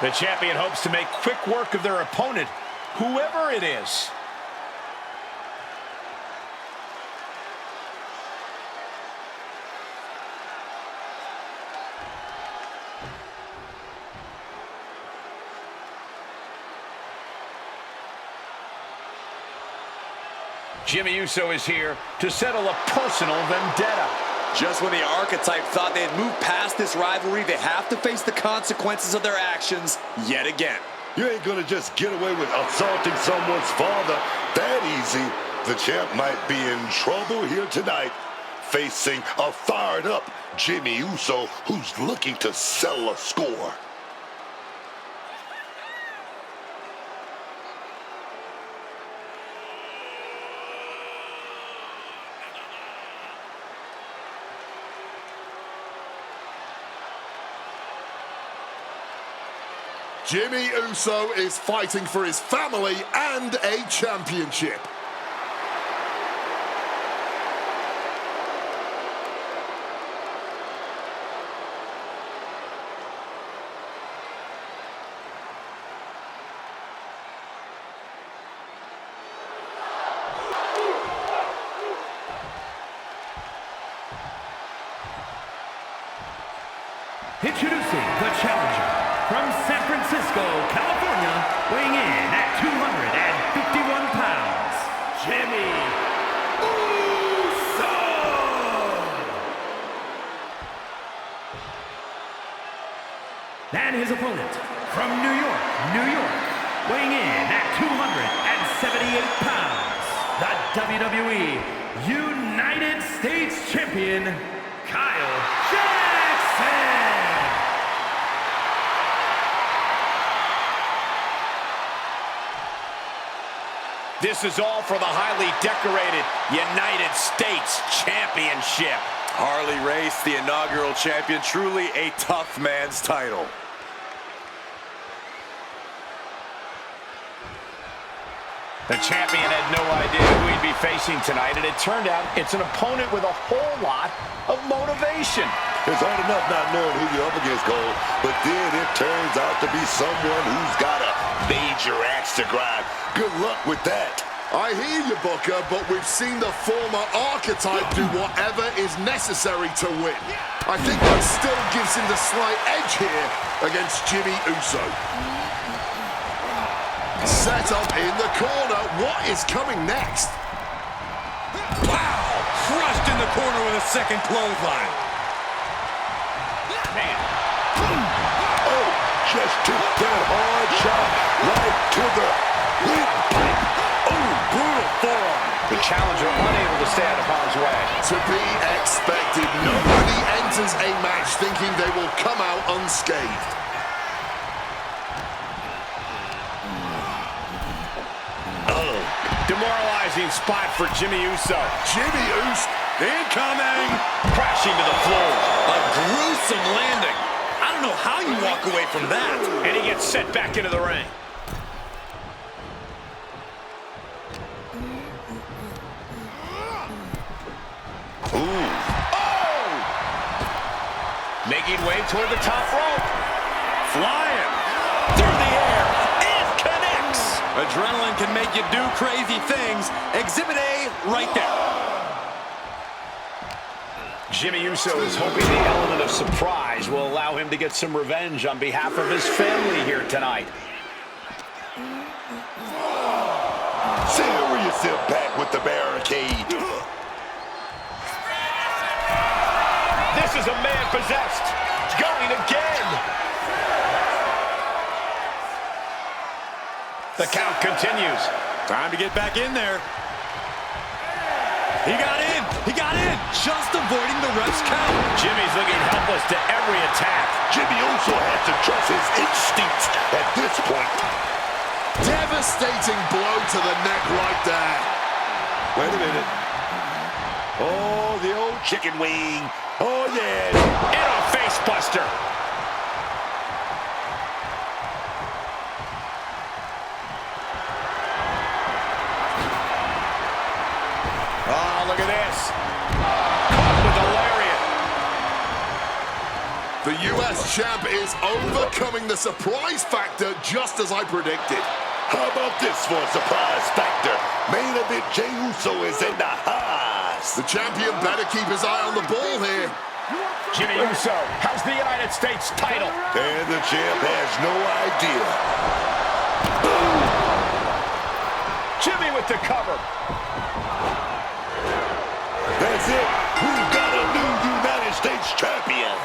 The champion hopes to make quick work of their opponent, whoever it is. Jimmy Uso is here to settle a personal vendetta. Just when the Archetype thought they had moved past this rivalry, they have to face the consequences of their actions yet again. You ain't gonna just get away with assaulting someone's father that easy. The champ might be in trouble here tonight, facing a fired-up Jimmy Uso who's looking to settle a score. Jimmy Uso is fighting for his family and a championship. From San Francisco, California, weighing in at 251 pounds, Jimmy Uso! And his opponent, from New York, weighing in at 278 pounds, the WWE United States Champion, Kyle Jackson! This is all for the highly decorated United States Championship. Harley Race, the inaugural champion, truly a tough man's title. The champion had no idea who he'd be facing tonight, and it turned out it's an opponent with a whole lot of motivation. It's hard enough not knowing who you're up against, Cole, but then it turns out to be someone who's got a major axe to grind. Good luck with that. I hear you, Booker, but we've seen the former archetype do whatever is necessary to win. I think that still gives him the slight edge here against Jimmy Uso. Set up in the corner. What is coming next? Pow! Crushed in the corner with a second clothesline. Man. Oh, just took that hard shot right to the windpipe. Oh, brutal forearm. The challenger unable to stay out of harm's way. To be expected. Nobody enters a match thinking they will come out unscathed. Demoralizing spot for Jimmy Uso. Jimmy Uso incoming. Crashing to the floor. A gruesome landing. I don't know how you walk away from that. And he gets set back into the ring. Ooh. Oh! Making way toward the top rope. Flying through the air. It connects. Adrenaline can make you do crazy things. Exhibit A right there. Jimmy Uso is hoping the element of surprise will allow him to get some revenge on behalf of his family here tonight. Serious impact with the barricade. This is a man possessed. Going again. The count continues. Time to get back in there. He got in. He got in. Just avoiding the ref's count. Jimmy's looking helpless to every attack. Jimmy Uso has to trust his instincts at this point. Devastating blow to the neck right there. Wait a minute. Oh, the old chicken wing. Oh, yeah. And a face buster. Oh, look at this. Caught with a lariat. The U.S. champ is overcoming the surprise factor just as I predicted. How about this for a surprise factor? Main event Jey Uso is in the house. The champion better keep his eye on the ball here. Jimmy Uso has the United States title. And the champ has no idea. Jimmy with the cover. That's it. We've got a new United States champion.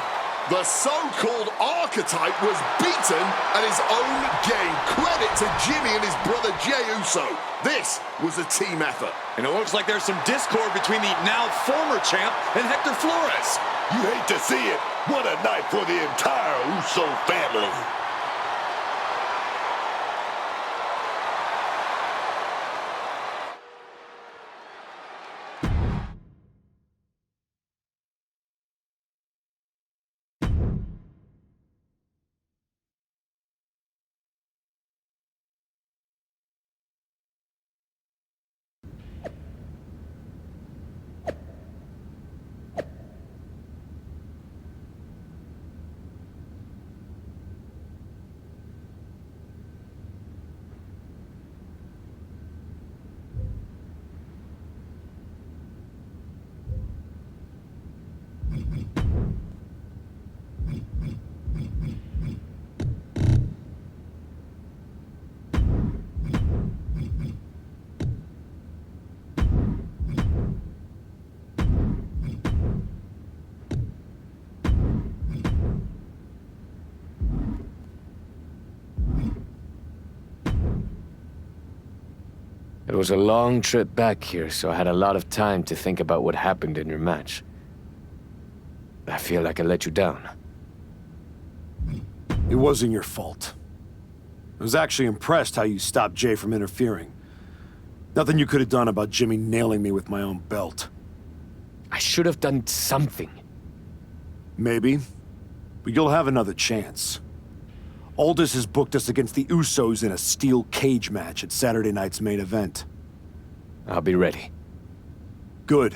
The so-called archetype was beaten at his own game. Credit to Jimmy and his brother Jey Uso. This was a team effort. And it looks like there's some discord between the now former champ and Hector Flores. You hate to see it. What a night for the entire Uso family. It was a long trip back here, so I had a lot of time to think about what happened in your match. I feel like I let you down. It wasn't your fault. I was actually impressed how you stopped Jay from interfering. Nothing you could have done about Jimmy nailing me with my own belt. I should have done something. Maybe, but you'll have another chance. Aldous has booked us against the Usos in a steel cage match at Saturday night's main event. I'll be ready. Good.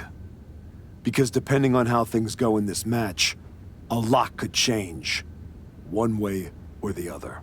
Because depending on how things go in this match, a lot could change. One way or the other.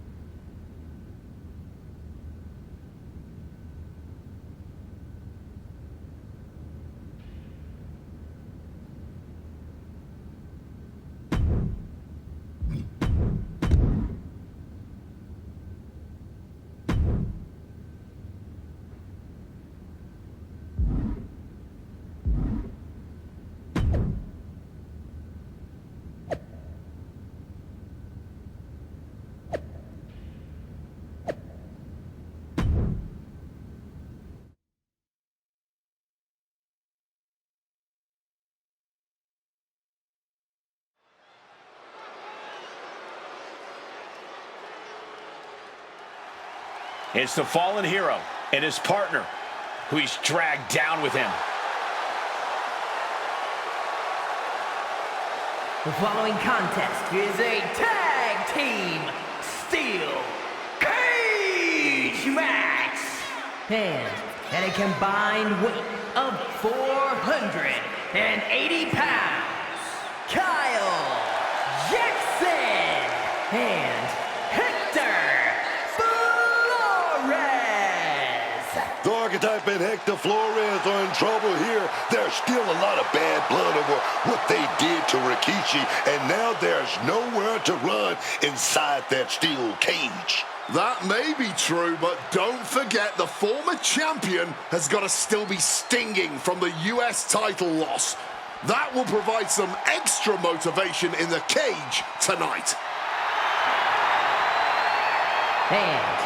It's the fallen hero and his partner who he's dragged down with him. The following contest is a tag team steel cage match. And at a combined weight of 480 pounds, Kyle Jackson and The Archetype and Hector Flores are in trouble here. There's still a lot of bad blood over what they did to Rikishi, and now there's nowhere to run inside that steel cage. That may be true, but don't forget the former champion has got to still be stinging from the US title loss. That will provide some extra motivation in the cage tonight. And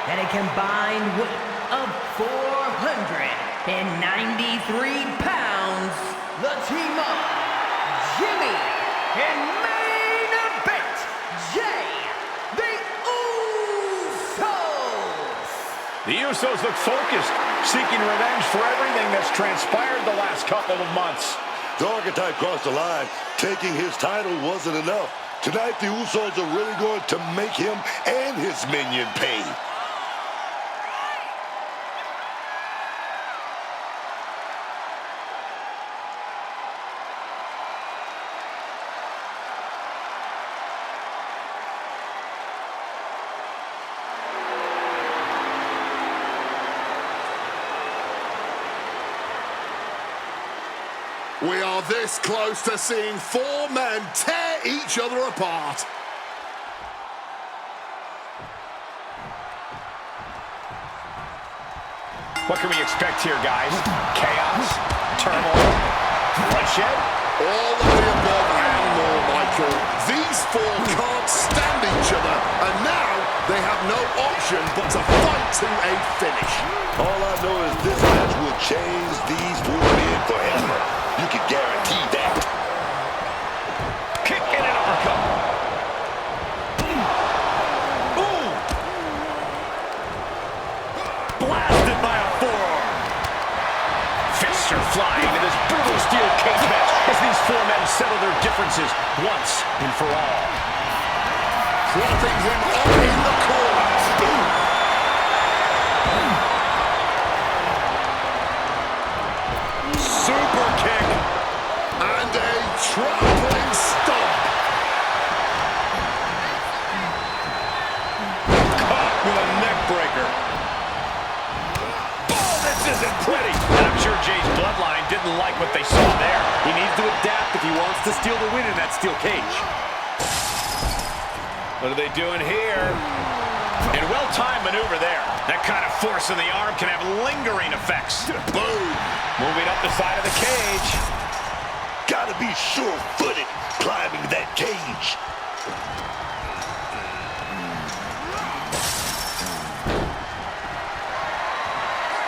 at a combined weight of 493 pounds, the team of Jimmy and main event Jay, the Usos. The Usos look focused, seeking revenge for everything that's transpired the last couple of months. The Archetype crossed the line. Taking his title wasn't enough. Tonight, the Usos are really going to make him and his minion pay. We are this close to seeing four men tear each other apart. What can we expect here, guys? Chaos? Turmoil? Bloodshed? All of the above and more, Michael. These four can't stand each other, and now they have no option but to fight to a finish. All I know is this match will change these four men forever. You can guarantee that. Kick and an uppercut. Ooh. Blasted by a forearm. Fists are flying in this brutal steel cage match as these four men settle their differences once and for all. Dropping him up in the corner. Super kick. And a trampling stomp. Caught with a neck breaker. Oh, this isn't pretty. And I'm sure Jay's bloodline didn't like what they saw there. He needs to adapt if he wants to steal the win in that steel cage. What are they doing here? And well-timed maneuver there. That kind of force in the arm can have lingering effects. Boom. Moving up the side of the cage. Gotta be sure-footed climbing that cage.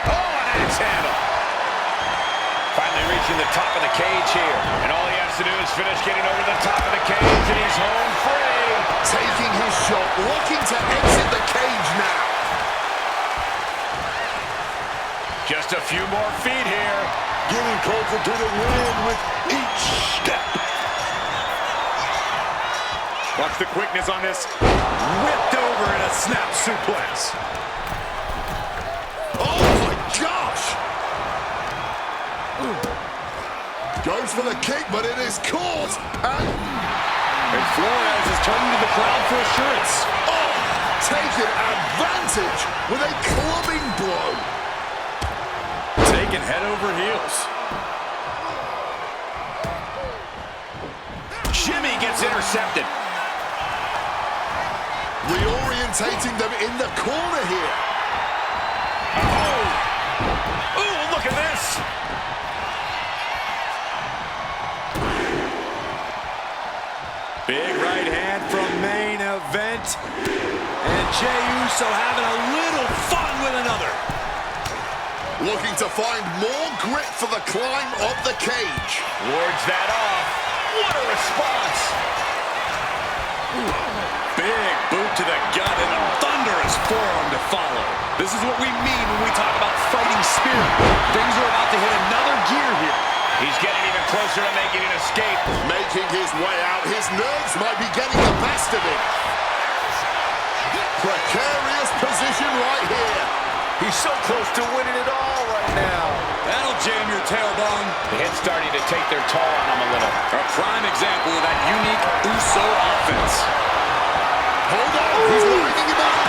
Oh, and a approaching the top of the cage here. And all he has to do is finish getting over the top of the cage, and he's home free. Taking his shot, looking to exit the cage now. Just a few more feet here. Getting closer to the win with each step. Watch the quickness on this. Whipped over in a snap suplex. Oh my gosh! Goes for the kick, but it is caught. And Flores is turning to the crowd for assurance. Oh, taking advantage with a clubbing blow. Taken head over heels. Jimmy gets intercepted. Reorientating them in the corner here. Oh, look at this. Big right hand from main event. And Jey Uso having a little fun with another. Looking to find more grit for the climb of the cage. Wards that off. What a response. Big boot to the gut and a thunderous forearm to follow. This is what we mean when we talk about fighting spirit. Things are about to hit another gear here. He's getting even closer to making an escape. Making his way out. His nerves might be getting the best of him. Precarious position right here. He's so close to winning it all right now. That'll jam your tailbone. The head's starting to take their toll on him a little. A prime example of that unique Uso offense. Hold on, he's lining him up.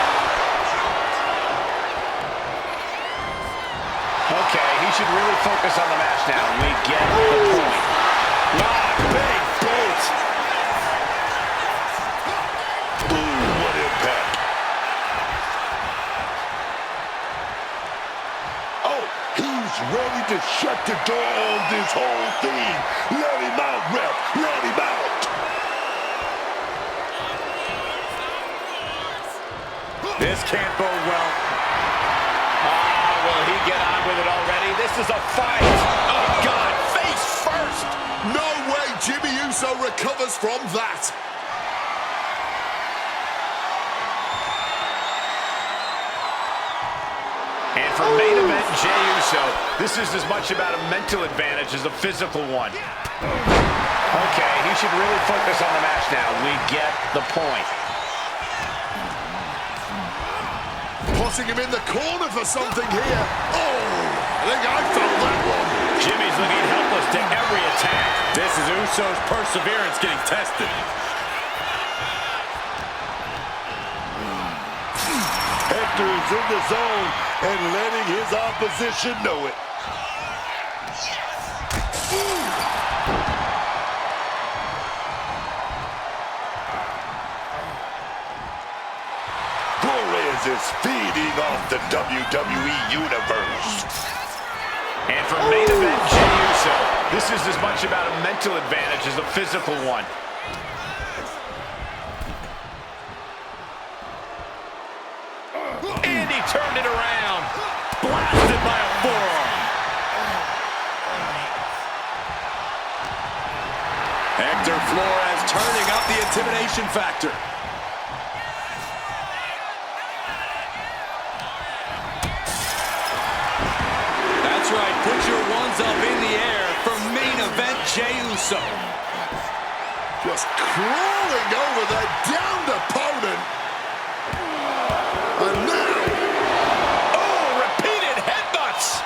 Okay, he should really focus on the match now. We get the point. Big boot. Boom, what impact. Oh, he's ready to shut the door on this whole thing. Let him out, ref. Let him out. This can't bode well. Will he get on with it already? This is a fight. Oh, God, face first. No way Jimmy Uso recovers from that. And for main event Jey Uso, this is as much about a mental advantage as a physical one. Okay, he should really focus on the match now. We get the point. Putting him in the corner for something here. Oh, I think I felt that one. Jimmy's looking helpless to every attack. This is Uso's perseverance getting tested. Hector is in the zone and letting his opposition know it. Flores is feeding off the WWE Universe. And for main event Jey Uso, this is as much about a mental advantage as a physical one. And he turned it around. Blasted by a forearm. Hector Flores turning up the intimidation factor. That's right, put your ones up in the air for main event Jey Uso. Just crawling over the downed opponent. And now, oh, repeated headbutts.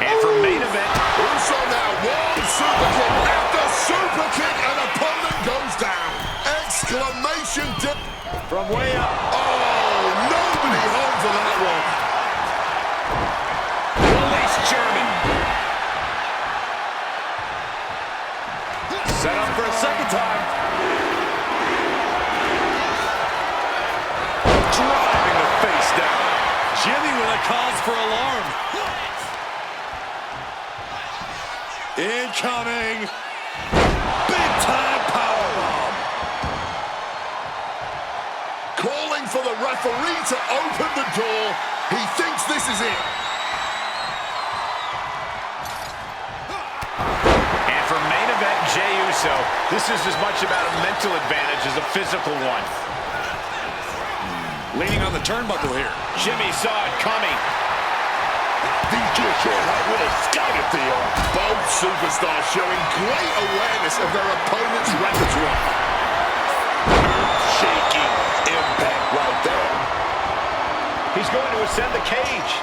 And for main event, Uso now one super kick after super kick, and opponent goes down. Exclamation from way up. Oh, nobody home for that one. Release German. Set up for a second time. Driving the face down. Jimmy with a cause for alarm. Incoming. Big time powerbomb. Calling for the referee Uso, this is as much about a mental advantage as a physical one. Leaning on the turnbuckle here. Jimmy saw it coming. These two showing how well scouted they are. Both superstars showing great awareness of their opponent's repertoire. Shaking impact right there. He's going to ascend the cage.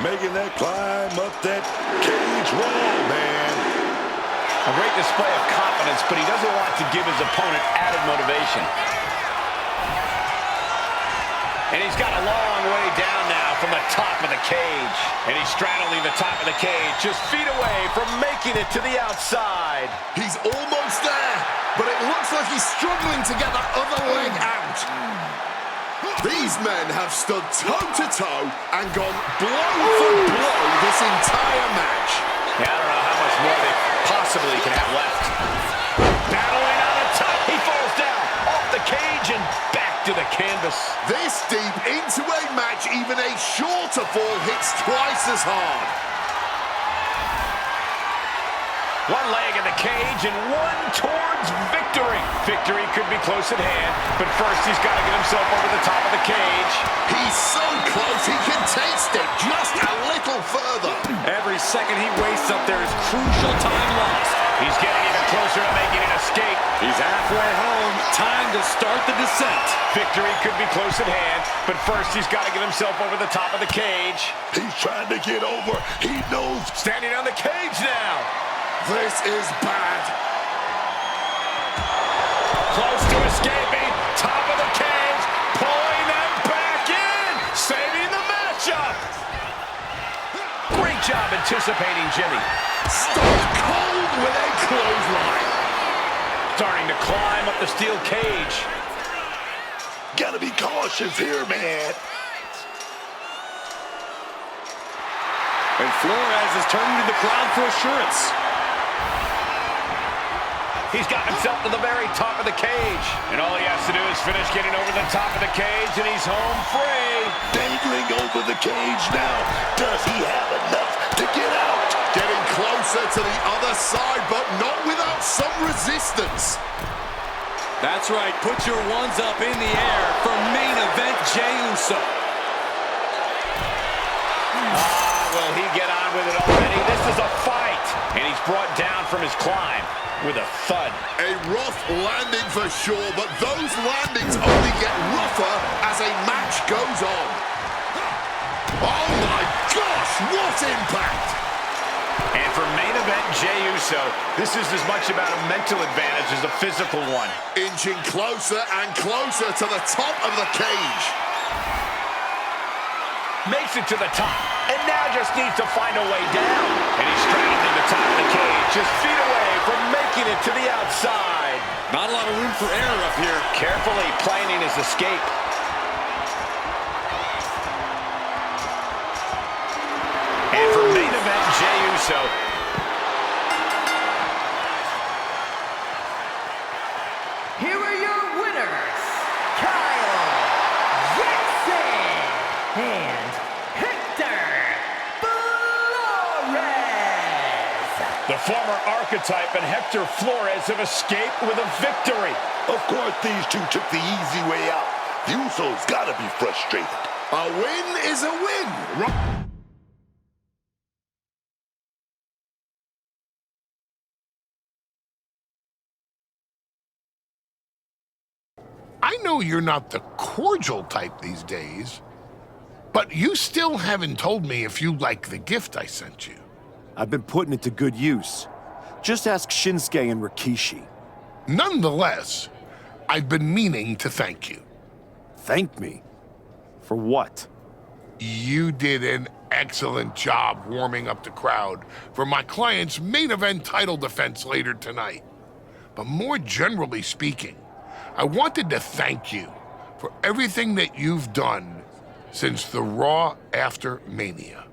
Making that climb up that cage wall, man. A great display of confidence, but he doesn't want to give his opponent added motivation. And he's got a long way down now from the top of the cage. And he's straddling the top of the cage, just feet away from making it to the outside. He's almost there, but it looks like he's struggling to get that other leg out. These men have stood toe-to-toe and gone blow for blow this entire match. Yeah, I don't know how much more they possibly can have left. Battling on the top, he falls down, off the cage and back to the canvas. This deep into a match, even a shorter fall hits twice as hard. One leg in the cage and one towards victory. Victory could be close at hand, but first he's got to get himself over the top of the cage. He's so close, he can taste it just a little further. Every second he wastes up there is crucial time lost. He's getting even closer to making an escape. He's halfway home. Time to start the descent. Victory could be close at hand, but first he's got to get himself over the top of the cage. He's trying to get over. He knows. Standing on the cage now. This is bad. Close to escaping. Top of the cage. Pulling them back in. Saving the matchup. Great job anticipating Jimmy. Stone cold with a clothesline. Starting to climb up the steel cage. Gotta be cautious here, man. And Flores is turning to the crowd for assurance. He's got himself to the very top of the cage. And all he has to do is finish getting over the top of the cage, and he's home free. Dangling over the cage now. Does he have enough to get out? Getting closer to the other side, but not without some resistance. That's right. Put your ones up in the air for main event Jey Uso. Will he get on with it already? This is a fight. And he's brought down from his climb with a thud. A rough landing for sure, but those landings only get rougher as a match goes on. Oh my gosh, what impact! And for main event Jey Uso, this is as much about a mental advantage as a physical one. Inching closer and closer to the top of the cage. Makes it to the top, and now just needs to find a way down. And he's straddling the top of the cage, just feet away from making it to the outside. Not a lot of room for error up here. Carefully planning his escape. And for main event Jey Uso, here are your winners, Kyle Jackson and Hector Flores. the former archetype and Hector Flores have escaped with a victory. Of course, these two took the easy way out. The Usos gotta be frustrated. A win is a win. I know you're not the cordial type these days, but you still haven't told me if you like the gift I sent you. I've been putting it to good use. Just ask Shinsuke and Rikishi. Nonetheless, I've been meaning to thank you. Thank me? For what? You did an excellent job warming up the crowd for my client's main event title defense later tonight. But more generally speaking, I wanted to thank you for everything that you've done since the Raw after Mania.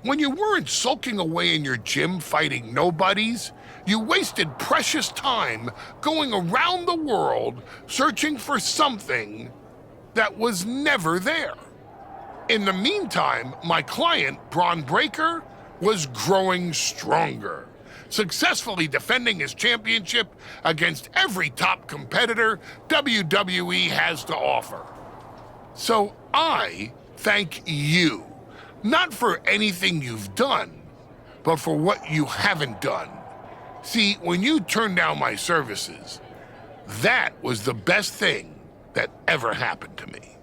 When you weren't sulking away in your gym fighting nobodies, you wasted precious time going around the world searching for something that was never there. In the meantime, my client, Bron Breakker, was growing stronger, successfully defending his championship against every top competitor WWE has to offer. So I thank you, not for anything you've done, but for what you haven't done. See, when you turned down my services, that was the best thing that ever happened to me.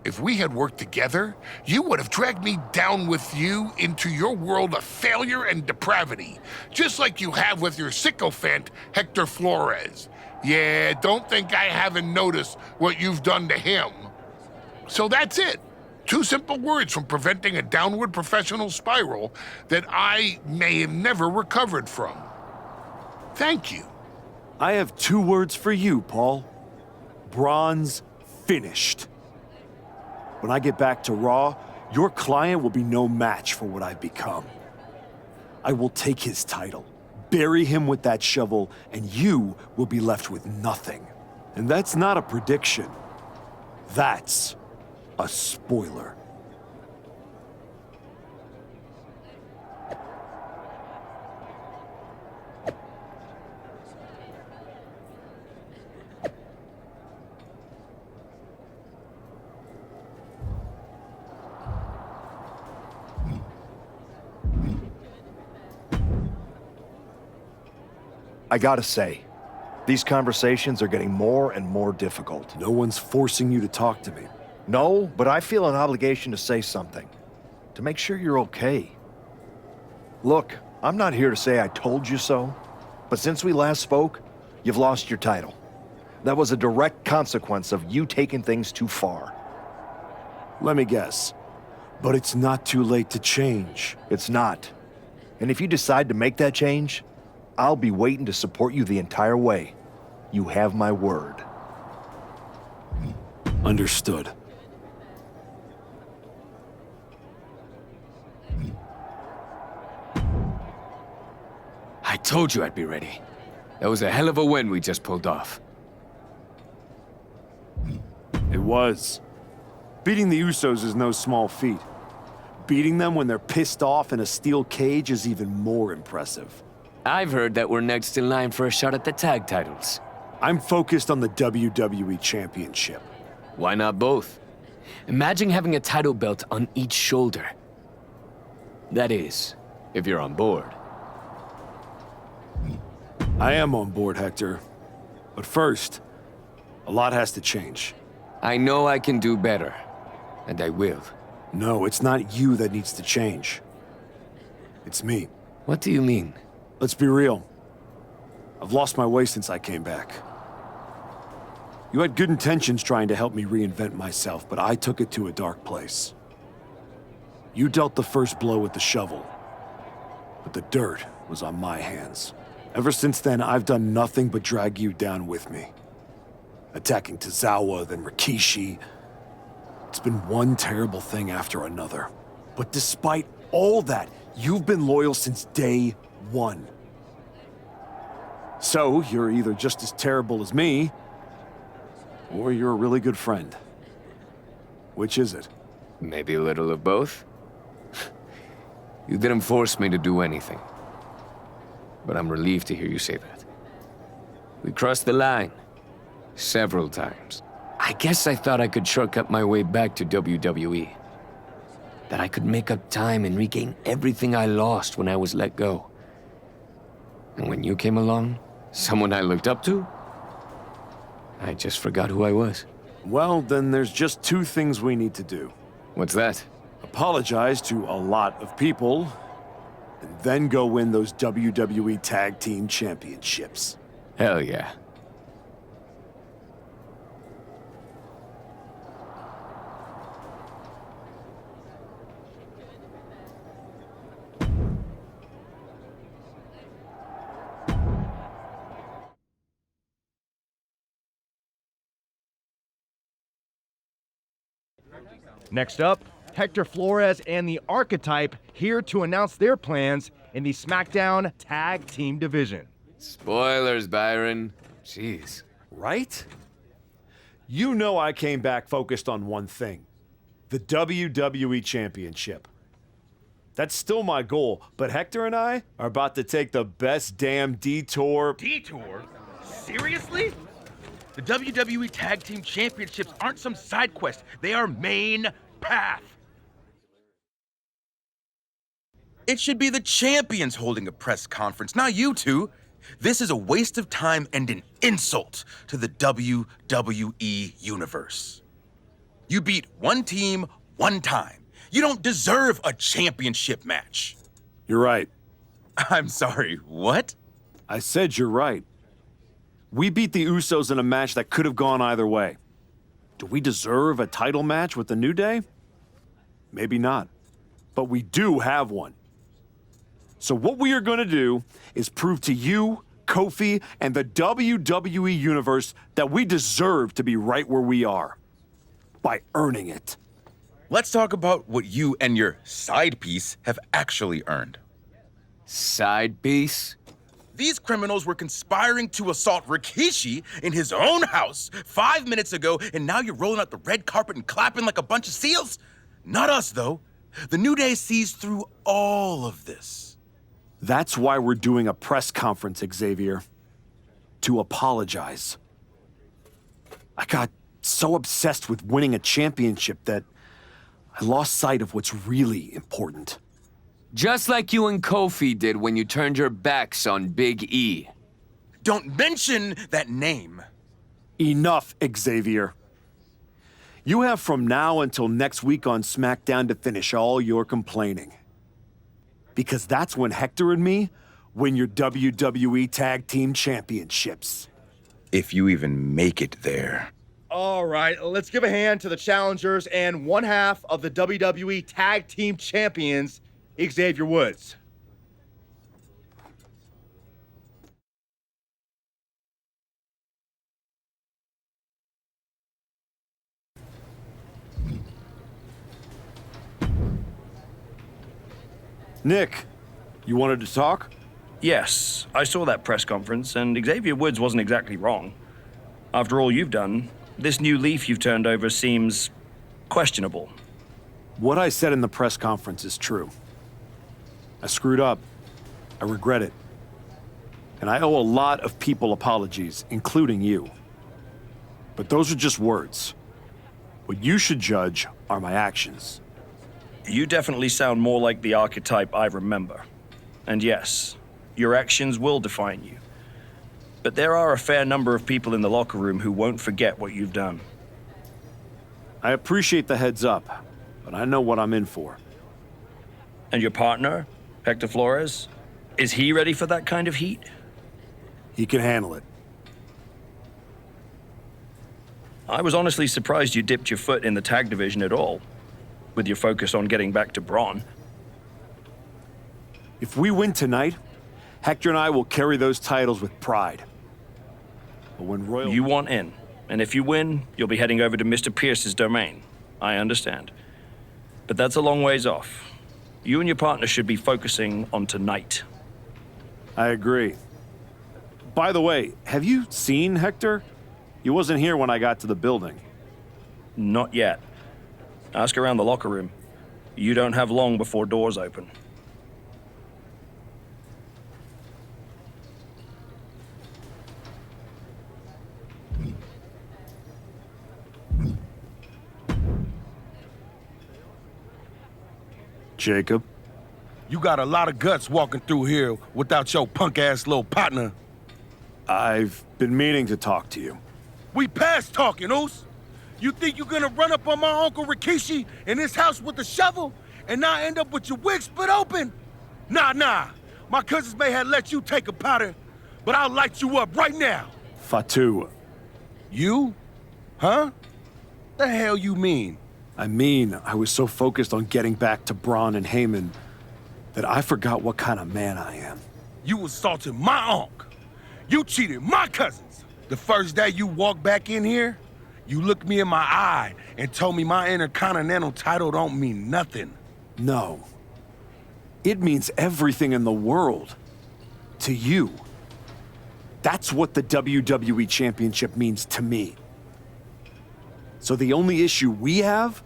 If we had worked together, you would have dragged me down with you into your world of failure and depravity, just like you have with your sycophant Hector Flores. Yeah, don't think I haven't noticed what you've done to him. So that's it. 2 simple words from preventing a downward professional spiral that I may have never recovered from. Thank you. I have 2 words for you, Paul. Bron's finished. When I get back to Raw, your client will be no match for what I've become. I will take his title, bury him with that shovel, and you will be left with nothing. And that's not a prediction. That's a spoiler. I gotta say, these conversations are getting more and more difficult. No one's forcing you to talk to me. No, but I feel an obligation to say something. To make sure you're okay. Look, I'm not here to say I told you so, but since we last spoke, you've lost your title. That was a direct consequence of you taking things too far. Let me guess. But it's not too late to change. It's not. And if you decide to make that change, I'll be waiting to support you the entire way. You have my word. Understood. I told you I'd be ready. That was a hell of a win we just pulled off. It was. Beating the Usos is no small feat. Beating them when they're pissed off in a steel cage is even more impressive. I've heard that we're next in line for a shot at the tag titles. I'm focused on the WWE Championship. Why not both? Imagine having a title belt on each shoulder. That is, if you're on board. I am on board, Hector. But first, a lot has to change. I know I can do better, and I will. No, it's not you that needs to change. It's me. What do you mean? Let's be real. I've lost my way since I came back. You had good intentions trying to help me reinvent myself, but I took it to a dark place. You dealt the first blow with the shovel, but the dirt was on my hands. Ever since then, I've done nothing but drag you down with me. Attacking Tozawa, then Rikishi. It's been one terrible thing after another. But despite all that, you've been loyal since day one. So, you're either just as terrible as me, or you're a really good friend. Which is it? Maybe a little of both. You didn't force me to do anything. But I'm relieved to hear you say that. We crossed the line. Several times. I guess I thought I could shortcut my way back to WWE. That I could make up time and regain everything I lost when I was let go. And when you came along, someone I looked up to, I just forgot who I was. Well, then there's just 2 things we need to do. What's that? Apologize to a lot of people, and then go win those WWE Tag Team Championships. Hell yeah. Next up, Hector Flores and the Archetype here to announce their plans in the SmackDown Tag Team Division. Spoilers, Byron. Jeez. Right? You know I came back focused on one thing. The WWE Championship. That's still my goal, but Hector and I are about to take the best damn detour. Detour? Seriously? The WWE Tag Team Championships aren't some side quest. They are main path. It should be the champions holding a press conference, not you two. This is a waste of time and an insult to the WWE Universe. You beat one team one time. You don't deserve a championship match. You're right. I'm sorry, what? I said you're right. We beat the Usos in a match that could have gone either way. Do we deserve a title match with the New Day? Maybe not. But we do have one. So what we are going to do is prove to you, Kofi, and the WWE Universe that we deserve to be right where we are. By earning it. Let's talk about what you and your side piece have actually earned. Side piece? These criminals were conspiring to assault Rikishi in his own house 5 minutes ago, and now you're rolling out the red carpet and clapping like a bunch of seals? Not us, though. The New Day sees through all of this. That's why we're doing a press conference, Xavier. To apologize. I got so obsessed with winning a championship that I lost sight of what's really important. Just like you and Kofi did when you turned your backs on Big E. Don't mention that name. Enough, Xavier. You have from now until next week on SmackDown to finish all your complaining. Because that's when Hector and me win your WWE Tag Team Championships. If you even make it there. All right, let's give a hand to the challengers and one half of the WWE Tag Team Champions, Xavier Woods. Nick, you wanted to talk? Yes, I saw that press conference, and Xavier Woods wasn't exactly wrong. After all you've done, this new leaf you've turned over seems questionable. What I said in the press conference is true. I screwed up. I regret it. And I owe a lot of people apologies, including you. But those are just words. What you should judge are my actions. You definitely sound more like the archetype I remember. And yes, your actions will define you. But there are a fair number of people in the locker room who won't forget what you've done. I appreciate the heads up, but I know what I'm in for. And your partner, Hector Flores, is he ready for that kind of heat? He can handle it. I was honestly surprised you dipped your foot in the tag division at all, with your focus on getting back to Bron. If we win tonight, Hector and I will carry those titles with pride. But when Royal... You want in, and if you win, you'll be heading over to Mr. Pierce's domain. I understand. But that's a long ways off. You and your partner should be focusing on tonight. I agree. By the way, have you seen Hector? He wasn't here when I got to the building. Not yet. Ask around the locker room. You don't have long before doors open. Jacob? You got a lot of guts walking through here without your punk-ass little partner. I've been meaning to talk to you. We past talking, Oos. You think you're gonna run up on my Uncle Rikishi in his house with a shovel and not end up with your wig split open? Nah. My cousins may have let you take a powder, but I'll light you up right now. Fatu. You? Huh? The hell you mean? I mean, I was so focused on getting back to Bron and Heyman that I forgot what kind of man I am. You assaulted my uncle. You cheated my cousins. The first day you walked back in here, you looked me in my eye and told me my Intercontinental title don't mean nothing. No. It means everything in the world. To you. That's what the WWE Championship means to me. So the only issue we have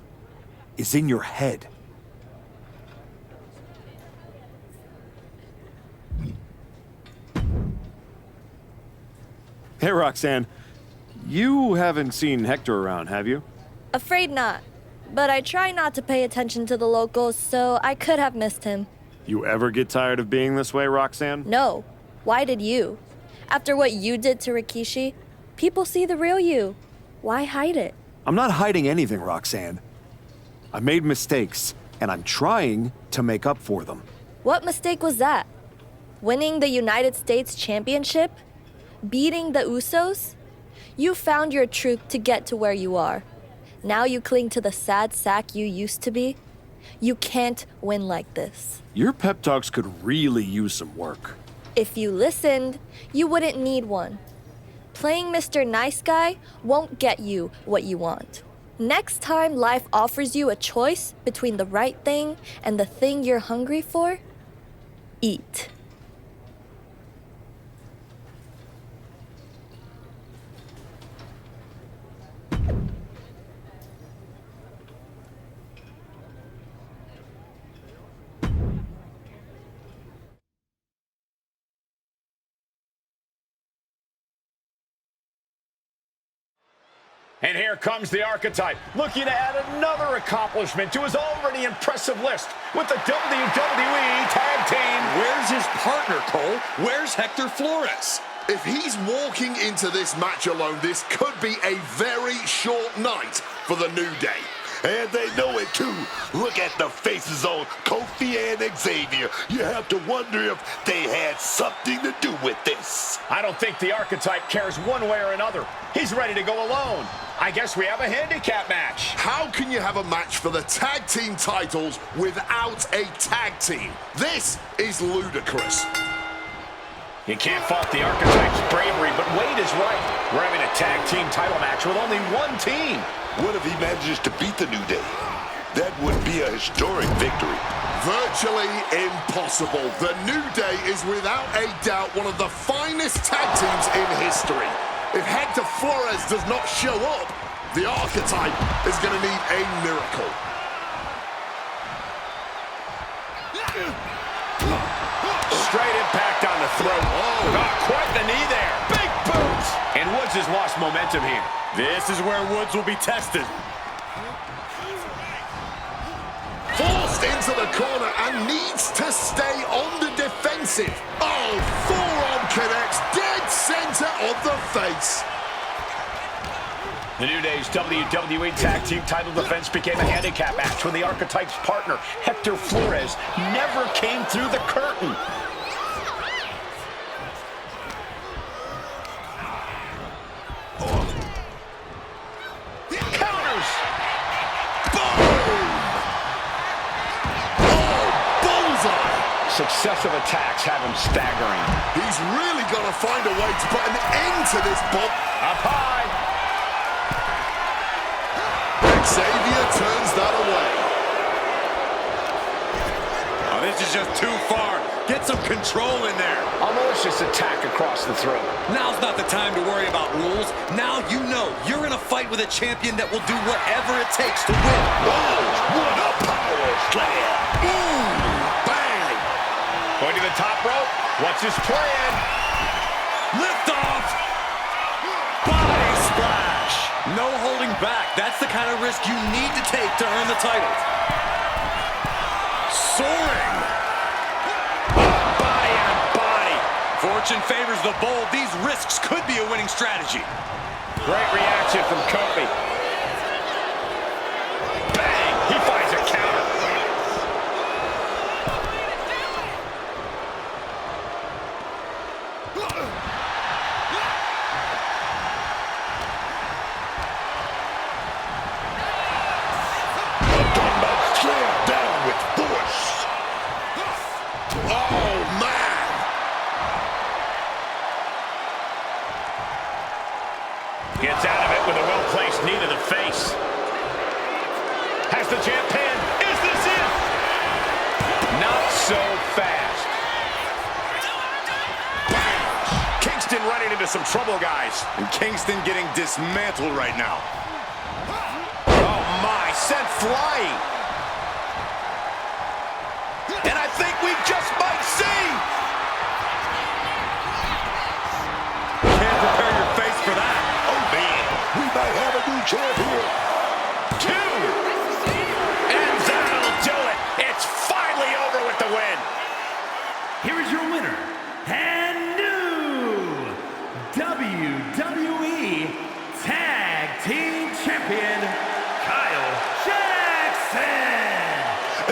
is in your head. Hey, Roxanne. You haven't seen Hector around, have you? Afraid not. But I try not to pay attention to the locals, so I could have missed him. You ever get tired of being this way, Roxanne? No. Why did you? After what you did to Rikishi, people see the real you. Why hide it? I'm not hiding anything, Roxanne. I made mistakes, and I'm trying to make up for them. What mistake was that? Winning the United States Championship? Beating the Usos? You found your truth to get to where you are. Now you cling to the sad sack you used to be? You can't win like this. Your pep talks could really use some work. If you listened, you wouldn't need one. Playing Mr. Nice Guy won't get you what you want. Next time life offers you a choice between the right thing and the thing you're hungry for, eat. And here comes the Archetype, looking to add another accomplishment to his already impressive list with the WWE Tag Team. Where's his partner, Cole? Where's Hector Flores? If he's walking into this match alone, this could be a very short night for the New Day. And they know it too. Look at the faces on Kofi and Xavier. You have to wonder if they had something to do with this. I don't think the Archetype cares one way or another. He's ready to go alone. I guess we have a handicap match. How can you have a match for the tag team titles without a tag team? This is ludicrous. You can't fault the Archetype's bravery, but Wade is right. We're having a tag team title match with only one team. What if he manages to beat the New Day? That would be a historic victory. Virtually impossible. The New Day is without a doubt one of the finest tag teams in history. If Hector Flores does not show up, the Archetype is going to need a miracle. Straight impact on the throat. Oh, quite the knee there. Big boots. And Woods has lost momentum here. This is where Woods will be tested. Forced into the corner and needs to stay on the defensive. Oh, forearm connects dead center of the face. The New Day's WWE Tag Team title defense became a handicap match when the Archetype's partner, Hector Flores, never came through the curtain. Counters! Boom! Oh, bullseye! Successive attacks have him staggering. He's really got to find a way to put an end to this bump. Up high! Xavier turns that away. Oh, this is just too far. Get some control in there. A malicious attack across the throat. Now's not the time to worry about rules. Now you know you're in a fight with a champion that will do whatever it takes to win. Oh, what a power slam. Boom! Bang! Going to the top rope. What's his plan? Lift off! Body splash! No holding back. That's the kind of risk you need to take to earn the title. Soaring! Body on body. Fortune favors the bold. These risks could be a winning strategy. Great reaction from Kofi. Bang! He finds a counter. Gets out of it with a well-placed knee to the face. Has the champ pinned. Is this it? Not so fast. Kingston running into some trouble, guys. And Kingston getting dismantled right now. Oh, my. Sent flying. And I think we just might see. Can't prepare your face champion. 2. And that'll do it. It's finally over with the win. Here is your winner and new WWE Tag Team Champion, Kyle Jackson.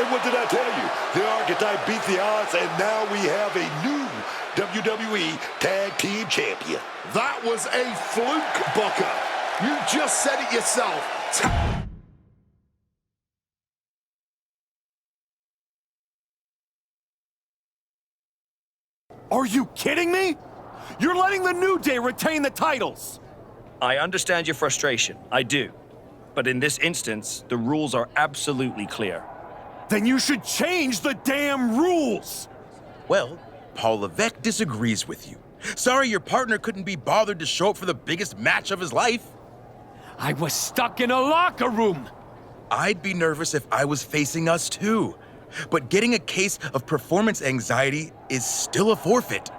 And what did I tell you? The Archetype beat the odds, and now we have a new WWE Tag Team Champion. That was a fluke, Booker. You just said it yourself. Are you kidding me? You're letting the New Day retain the titles! I understand your frustration, I do. But in this instance, the rules are absolutely clear. Then you should change the damn rules! Well, Paul Levesque disagrees with you. Sorry your partner couldn't be bothered to show up for the biggest match of his life. I was stuck in a locker room. I'd be nervous if I was facing us too. But getting a case of performance anxiety is still a forfeit.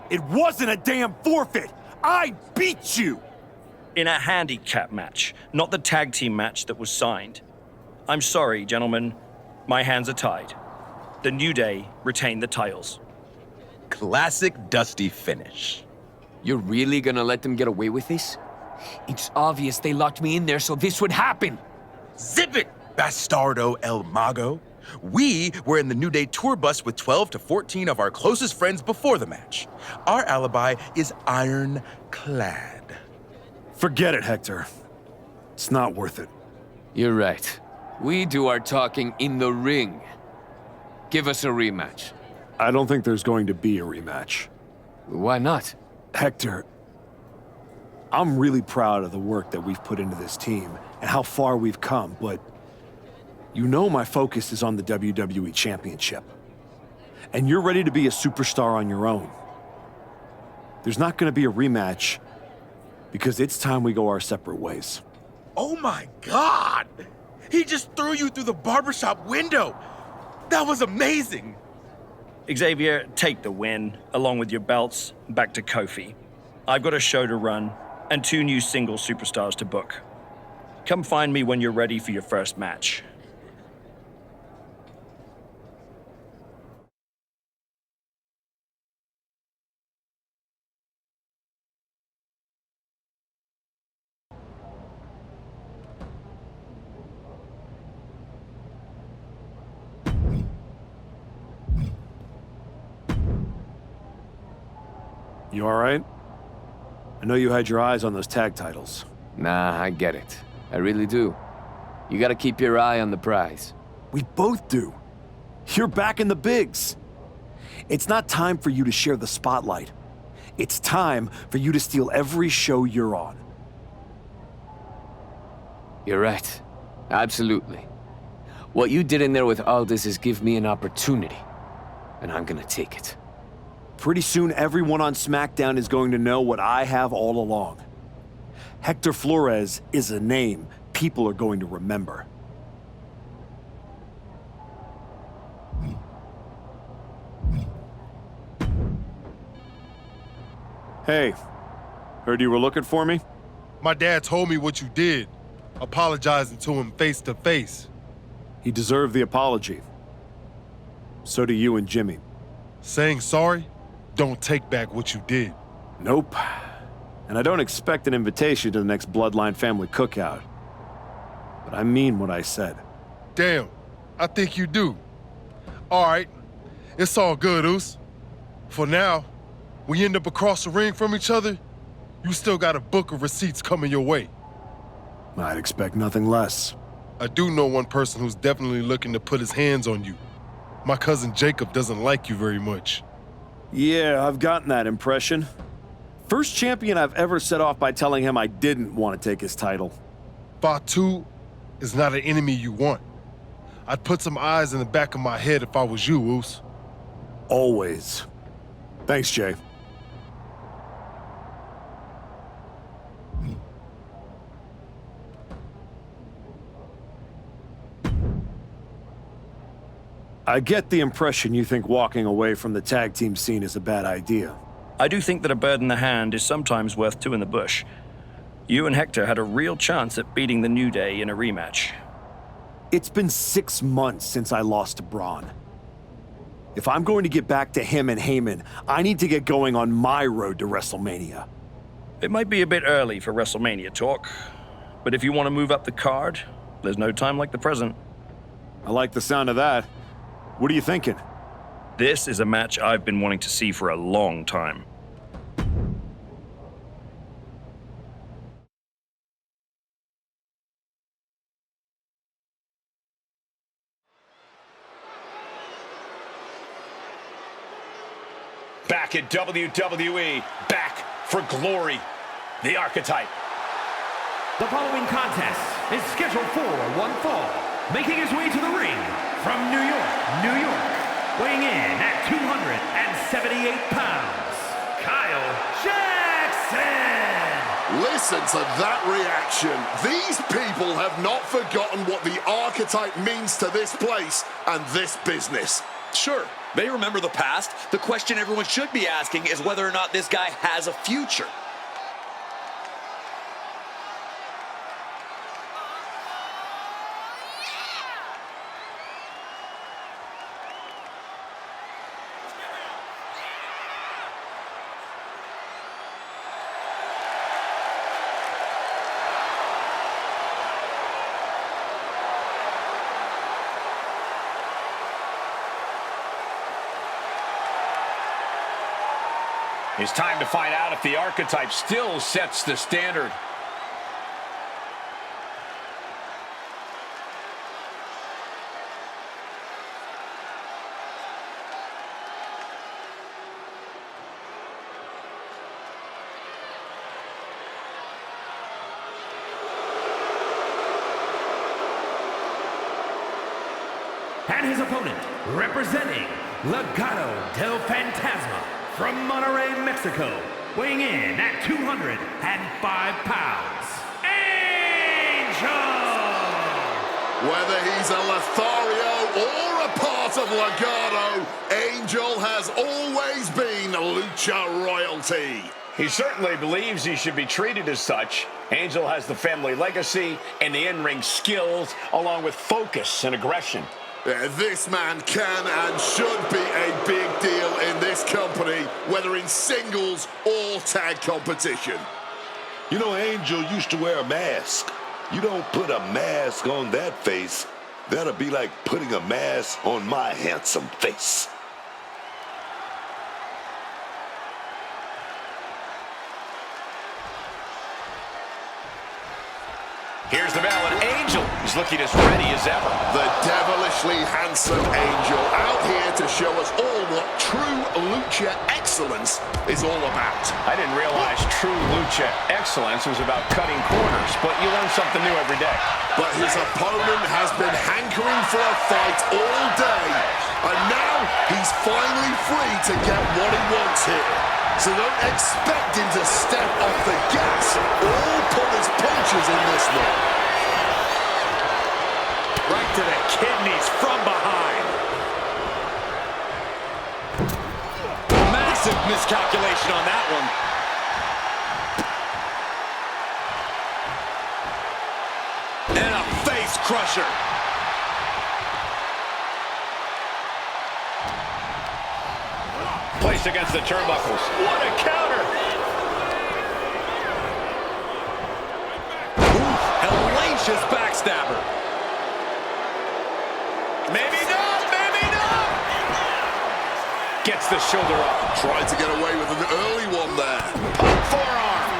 It wasn't a damn forfeit! I beat you! In a handicap match, not the tag team match that was signed. I'm sorry, gentlemen. My hands are tied. The New Day retain the titles. Classic Dusty finish. You're really gonna let them get away with this? It's obvious they locked me in there so this would happen. Zip it, Bastardo El Mago. We were in the New Day tour bus with 12 to 14 of our closest friends before the match. Our alibi is ironclad. Forget it, Hector. It's not worth it. You're right. We do our talking in the ring. Give us a rematch. I don't think there's going to be a rematch. Why not? Hector, I'm really proud of the work that we've put into this team and how far we've come, but you know my focus is on the WWE Championship. And you're ready to be a superstar on your own. There's not going to be a rematch because it's time we go our separate ways. Oh my God! He just threw you through the barbershop window! That was amazing! Xavier, take the win, along with your belts, back to Kofi. I've got a show to run, and 2 new single superstars to book. Come find me when you're ready for your first match. You all right? I know you had your eyes on those tag titles. Nah, I get it. I really do. You gotta keep your eye on the prize. We both do. You're back in the bigs. It's not time for you to share the spotlight. It's time for you to steal every show you're on. You're right. Absolutely. What you did in there with Aldis is give me an opportunity. And I'm gonna take it. Pretty soon, everyone on SmackDown is going to know what I have all along. Hector Flores is a name people are going to remember. Hey, heard you were looking for me? My dad told me what you did, apologizing to him face to face. He deserved the apology. So do you and Jimmy. Saying sorry? Don't take back what you did. Nope. And I don't expect an invitation to the next Bloodline family cookout. But I mean what I said. Damn, I think you do. All right, it's all good, Oos. For now, we end up across the ring from each other, you still got a book of receipts coming your way. I'd expect nothing less. I do know one person who's definitely looking to put his hands on you. My cousin Jacob doesn't like you very much. Yeah, I've gotten that impression. First champion I've ever set off by telling him I didn't want to take his title. Fatu is not an enemy you want. I'd put some eyes in the back of my head if I was you, Oos. Always. Thanks, Jay. I get the impression you think walking away from the tag team scene is a bad idea. I do think that a bird in the hand is sometimes worth 2 in the bush. You and Hector had a real chance at beating the New Day in a rematch. It's been 6 months since I lost to Bron. If I'm going to get back to him and Heyman, I need to get going on my road to WrestleMania. It might be a bit early for WrestleMania talk, but if you want to move up the card, there's no time like the present. I like the sound of that. What are you thinking? This is a match I've been wanting to see for a long time. Back at WWE, back for glory, the Archetype. The following contest is scheduled for one fall. Making his way to the ring from New York, New York, weighing in at 278 pounds, Kyle Jackson. Listen to that reaction. These people have not forgotten what the Archetype means to this place and this business. Sure, they remember the past. The question everyone should be asking is whether or not this guy has a future. It's time to find out if the Archetype still sets the standard. And his opponent, representing Legado del Fantasma from Monterrey, Mexico, weighing in at 205 pounds, Angel! Whether he's a Lothario or a part of Legado, Angel has always been Lucha royalty. He certainly believes he should be treated as such. Angel has the family legacy and the in-ring skills, along with focus and aggression. This man can and should be a big deal in this company, whether in singles or tag competition. You know, Angel used to wear a mask. You don't put a mask on that face. That'll be like putting a mask on my handsome face. Here's the bell, and Angel is looking as ready as ever. The devilishly handsome Angel out here to show us all what true Lucha excellence is all about. I didn't realize true Lucha excellence was about cutting corners, but you learn something new every day. But his opponent has been hankering for a fight all day, and now he's finally free to get what he wants here. So don't expect him to step off the gas or pull his punches in this one. Right to the kidneys from behind. Massive miscalculation on that one. And a face crusher. Placed against the turnbuckles. What a counter! Ooh, hellacious backstabber. Maybe not, maybe not! Gets the shoulder up. Tried to get away with an early one there. Up forearm.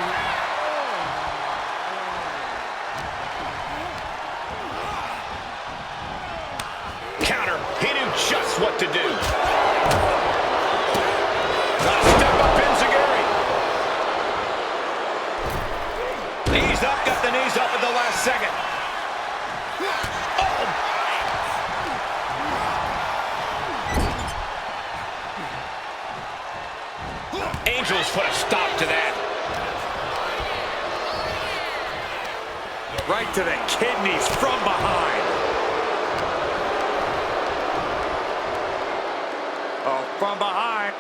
Counter. He knew just what to do. Got the knees up at the last second. Oh. Angel's put a stop to that. Right to the kidneys from behind. Oh, from behind.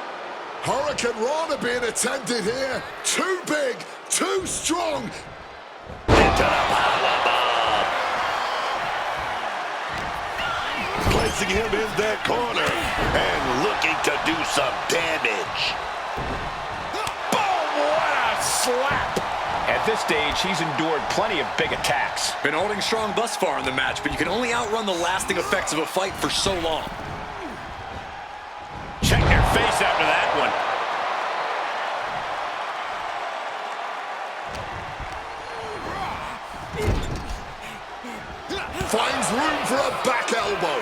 Hurricane Rana being attempted here. Too big, too strong. to the powerbomb. Placing him in that corner and looking to do some damage. Boom! What a slap! At this stage, he's endured plenty of big attacks. Been holding strong thus far in the match, but you can only outrun the lasting effects of a fight for so long. Check your face after that one. Finds room for a back elbow.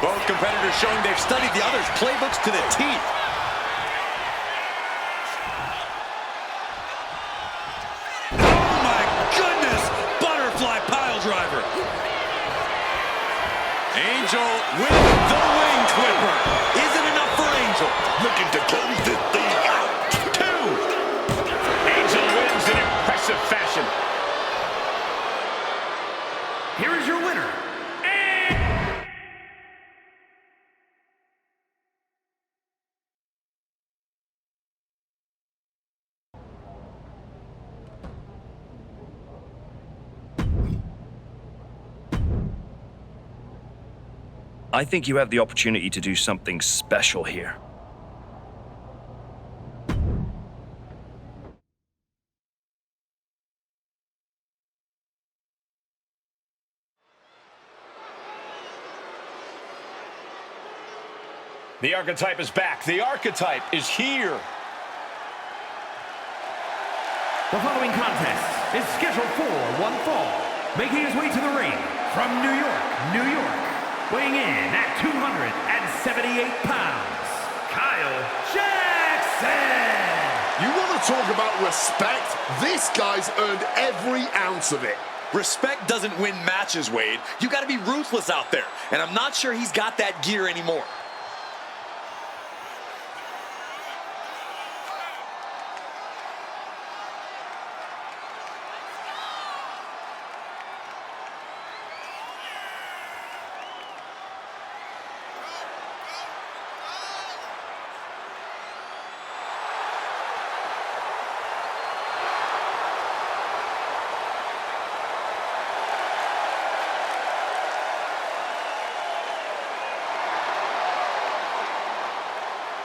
Both competitors showing they've studied the other's playbooks to the teeth. Oh my goodness! Butterfly pile driver. Angel with the wing clipper. Isn't enough for Angel. Looking to close this thing out. 2. Angel wins in impressive fashion. Here is your winner. I think you have the opportunity to do something special here. The Archetype is back. The Archetype is here. The following contest is scheduled for one fall. Making his way to the ring from New York, New York. Weighing in at 278 pounds, Kyle Jackson. You want to talk about respect? This guy's earned every ounce of it. Respect doesn't win matches, Wade. You got to be ruthless out there, and I'm not sure he's got that gear anymore.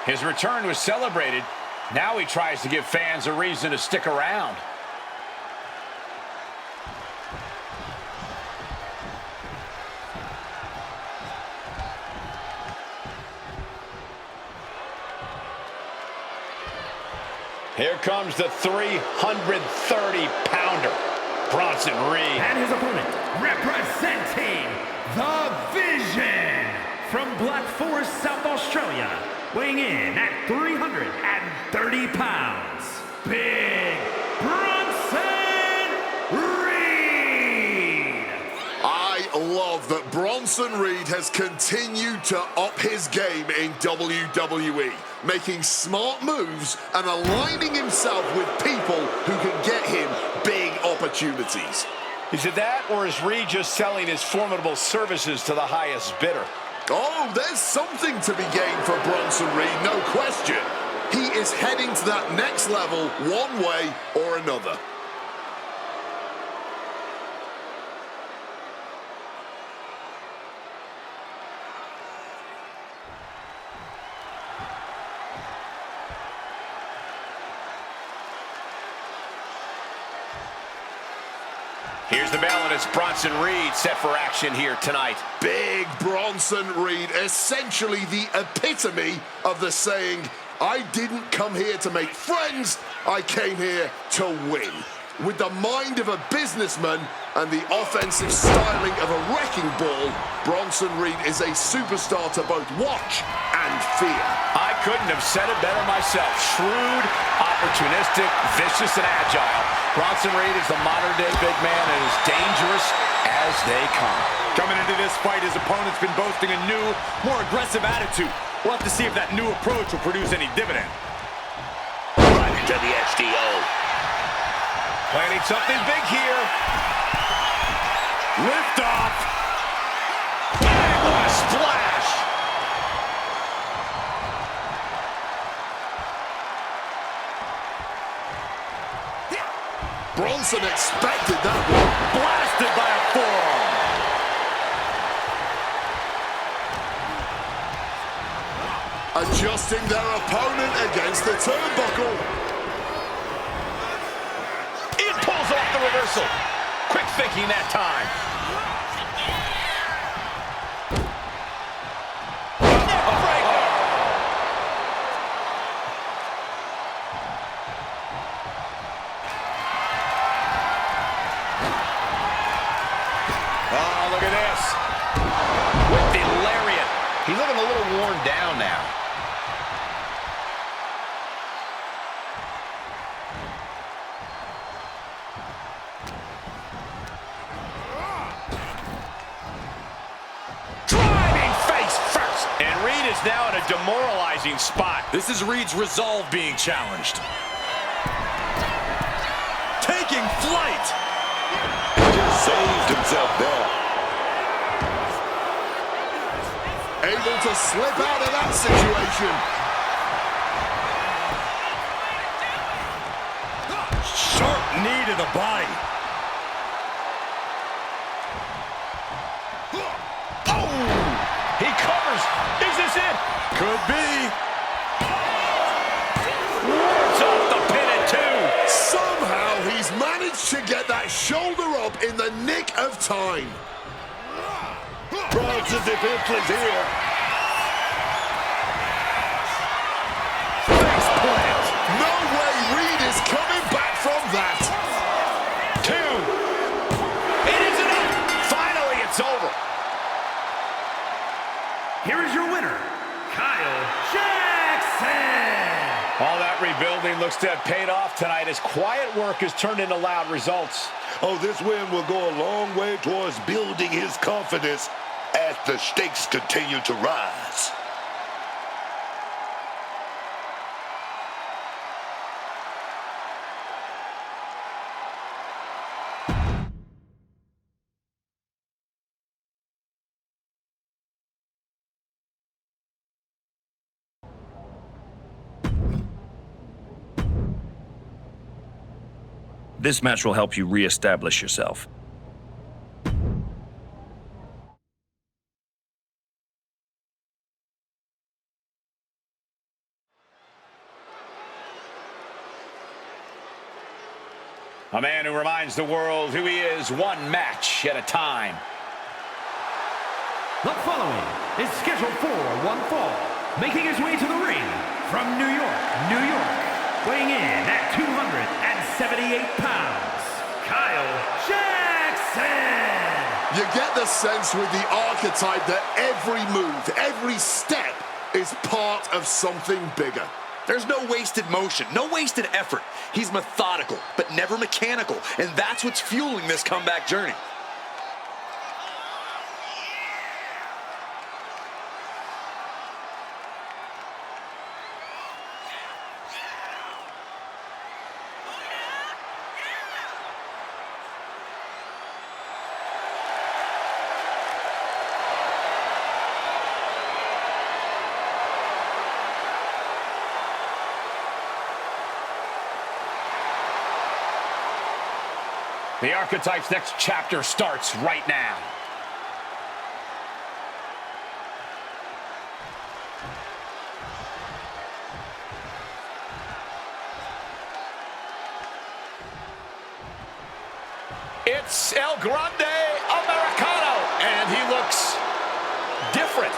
His return was celebrated. Now he tries to give fans a reason to stick around. Here comes the 330-pounder, Bronson Reed. And his opponent, representing the Vision from Black Forest, South Australia. Weighing in at 330 pounds, Big Bronson Reed. I love that Bronson Reed has continued to up his game in WWE, making smart moves and aligning himself with people who can get him big opportunities. Is it that, or is Reed just selling his formidable services to the highest bidder? Oh, there's something to be gained for Bronson Reed, no question. He is heading to that next level one way or another. Here's the bell, and it's Bronson Reed set for action here tonight. Big Bronson Reed, essentially the epitome of the saying, I didn't come here to make friends, I came here to win. With the mind of a businessman and the offensive styling of a wrecking ball, Bronson Reed is a superstar to both watch and fear. I couldn't have said it better myself. Shrewd, opportunistic, vicious, and agile. Bronson Reed is the modern-day big man and as dangerous as they come. Coming into this fight, his opponent's been boasting a new, more aggressive attitude. We'll have to see if that new approach will produce any dividend. Right into the SDO. Planning something big here. Lift off. Bang, what a splash. Bronson expected that one. Blasted by a forearm. Adjusting their opponent against the turnbuckle. It pulls off the reversal. Quick thinking that time. Oh, look at this. With the lariat. He's looking a little worn down now. Is now in a demoralizing spot. This is Reed's resolve being challenged. Taking flight. Just saved himself there. Able to slip out of that situation. Sharp knee to the body. Oh! He covers. Is this it? Could be. Wards off the pin at two. Somehow he's managed to get that shoulder up in the nick of time. Bronson's defenseless here. Face plant. No way Reed is coming back from that. Two. It isn't it. Finally, it's over. Here is your winner, Kyle Jackson. All that rebuilding looks to have paid off tonight as quiet work has turned into loud results. Oh, this win will go a long way towards building his confidence as the stakes continue to rise. This match will help you re-establish yourself. A man who reminds the world who he is one match at a time. The following is scheduled for one fall, making his way to the ring from New York, New York, weighing in at 278 pounds, Kyle Jackson. You get the sense with the archetype that every move, every step is part of something bigger. There's no wasted motion, no wasted effort. He's methodical, but never mechanical, and that's what's fueling this comeback journey. The Archetype's next chapter starts right now. It's El Grande Americano, and he looks different.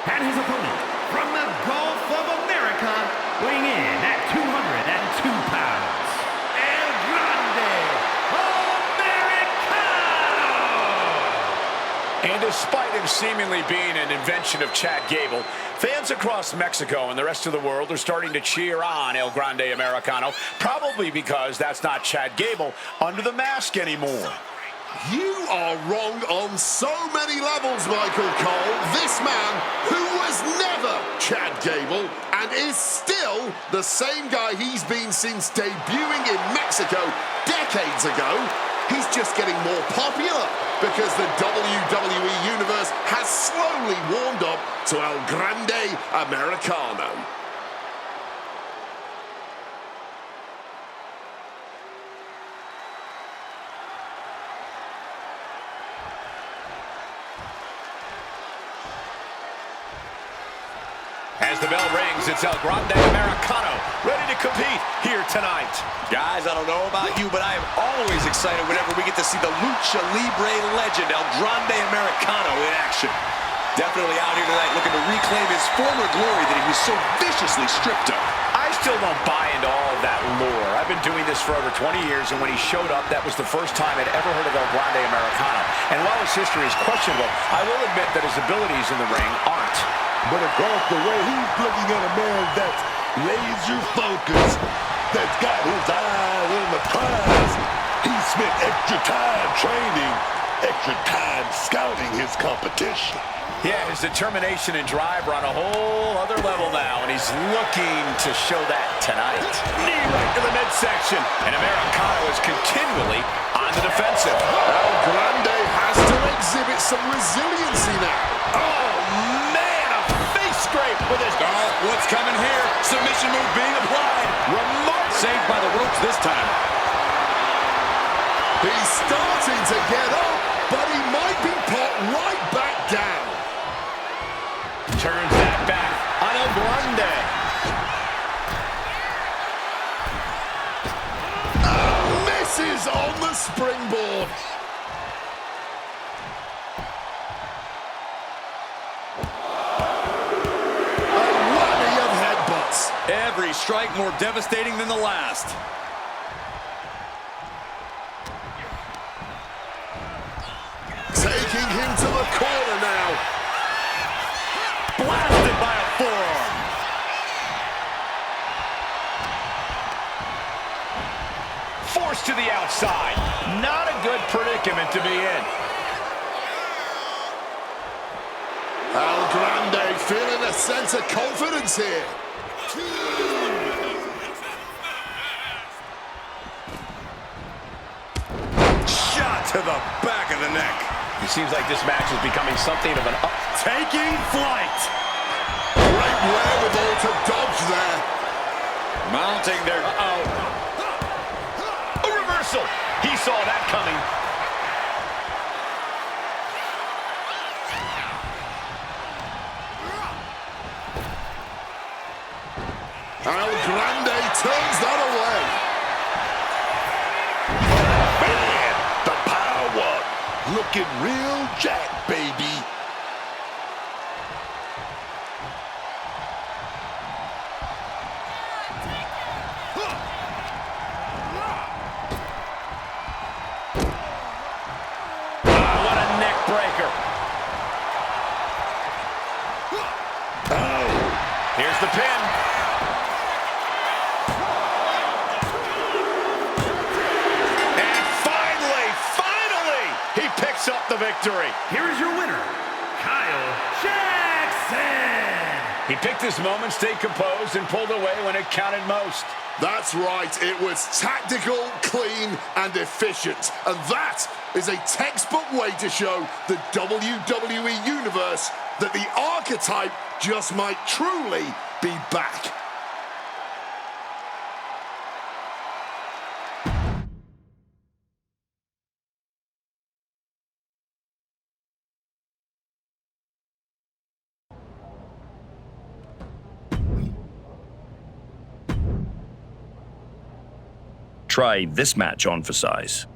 And his opponent from the Gulf of America, weighing in at 202 pounds, El Grande Americano! And despite him seemingly being an invention of Chad Gable, fans across Mexico and the rest of the world are starting to cheer on El Grande Americano, probably because that's not Chad Gable under the mask anymore. You are wrong on so many levels, Michael Cole. This man, who was never Chad Gable and is still the same guy he's been since debuting in Mexico decades ago, he's just getting more popular because the WWE Universe has slowly warmed up to El Grande Americano. As the bell rings, it's El Grande Americano, ready to compete here tonight. Guys, I don't know about you, but I am always excited whenever we get to see the Lucha Libre legend, El Grande Americano, in action. Definitely out here tonight looking to reclaim his former glory that he was so viciously stripped of. I still don't buy into all of that lore. I've been doing this for over 20 years, and when he showed up, that was the first time I'd ever heard of El Grande Americano. And while his history is questionable, I will admit that his abilities in the ring aren't. But across the way, he's looking at a man that's laser focused, that's got his eyes on the prize. He spent extra time training, extra time scouting his competition. Yeah, his determination and drive are on a whole other level now, and he's looking to show that tonight. Knee right to the midsection, and Americano is continually on the defensive. El Grande has to exhibit some resiliency now. Oh, man, a face scrape with his... Oh, what's coming here? Submission move being applied. Remarkable. Saved by the ropes this time. He's starting to get up, but he might be put right back down. Turns that back on El Grande. Misses on the springboard. A whammy of headbutts. Every strike more devastating than the last. Taking him to the corner now. Blasted by a forearm. Forced to the outside. Not a good predicament to be in. El Grande feeling a sense of confidence here. Shot to the back of the neck. It seems like this match is becoming something of an taking flight. Great wherewithal to dodge there. Mounting their... A reversal. He saw that coming. El Grande turns that away. Man, the power. Looking real jack, baby. What a neck breaker. Oh. Here's the pin. And finally, he picks up the victory. Here is your winner, Kyle Jackson. He picked his moment, stayed composed, and pulled away when it counted most. That's right, it was tactical, clean, and efficient. And that is a textbook way to show the WWE Universe that the archetype just might truly be back. Try this match on for size.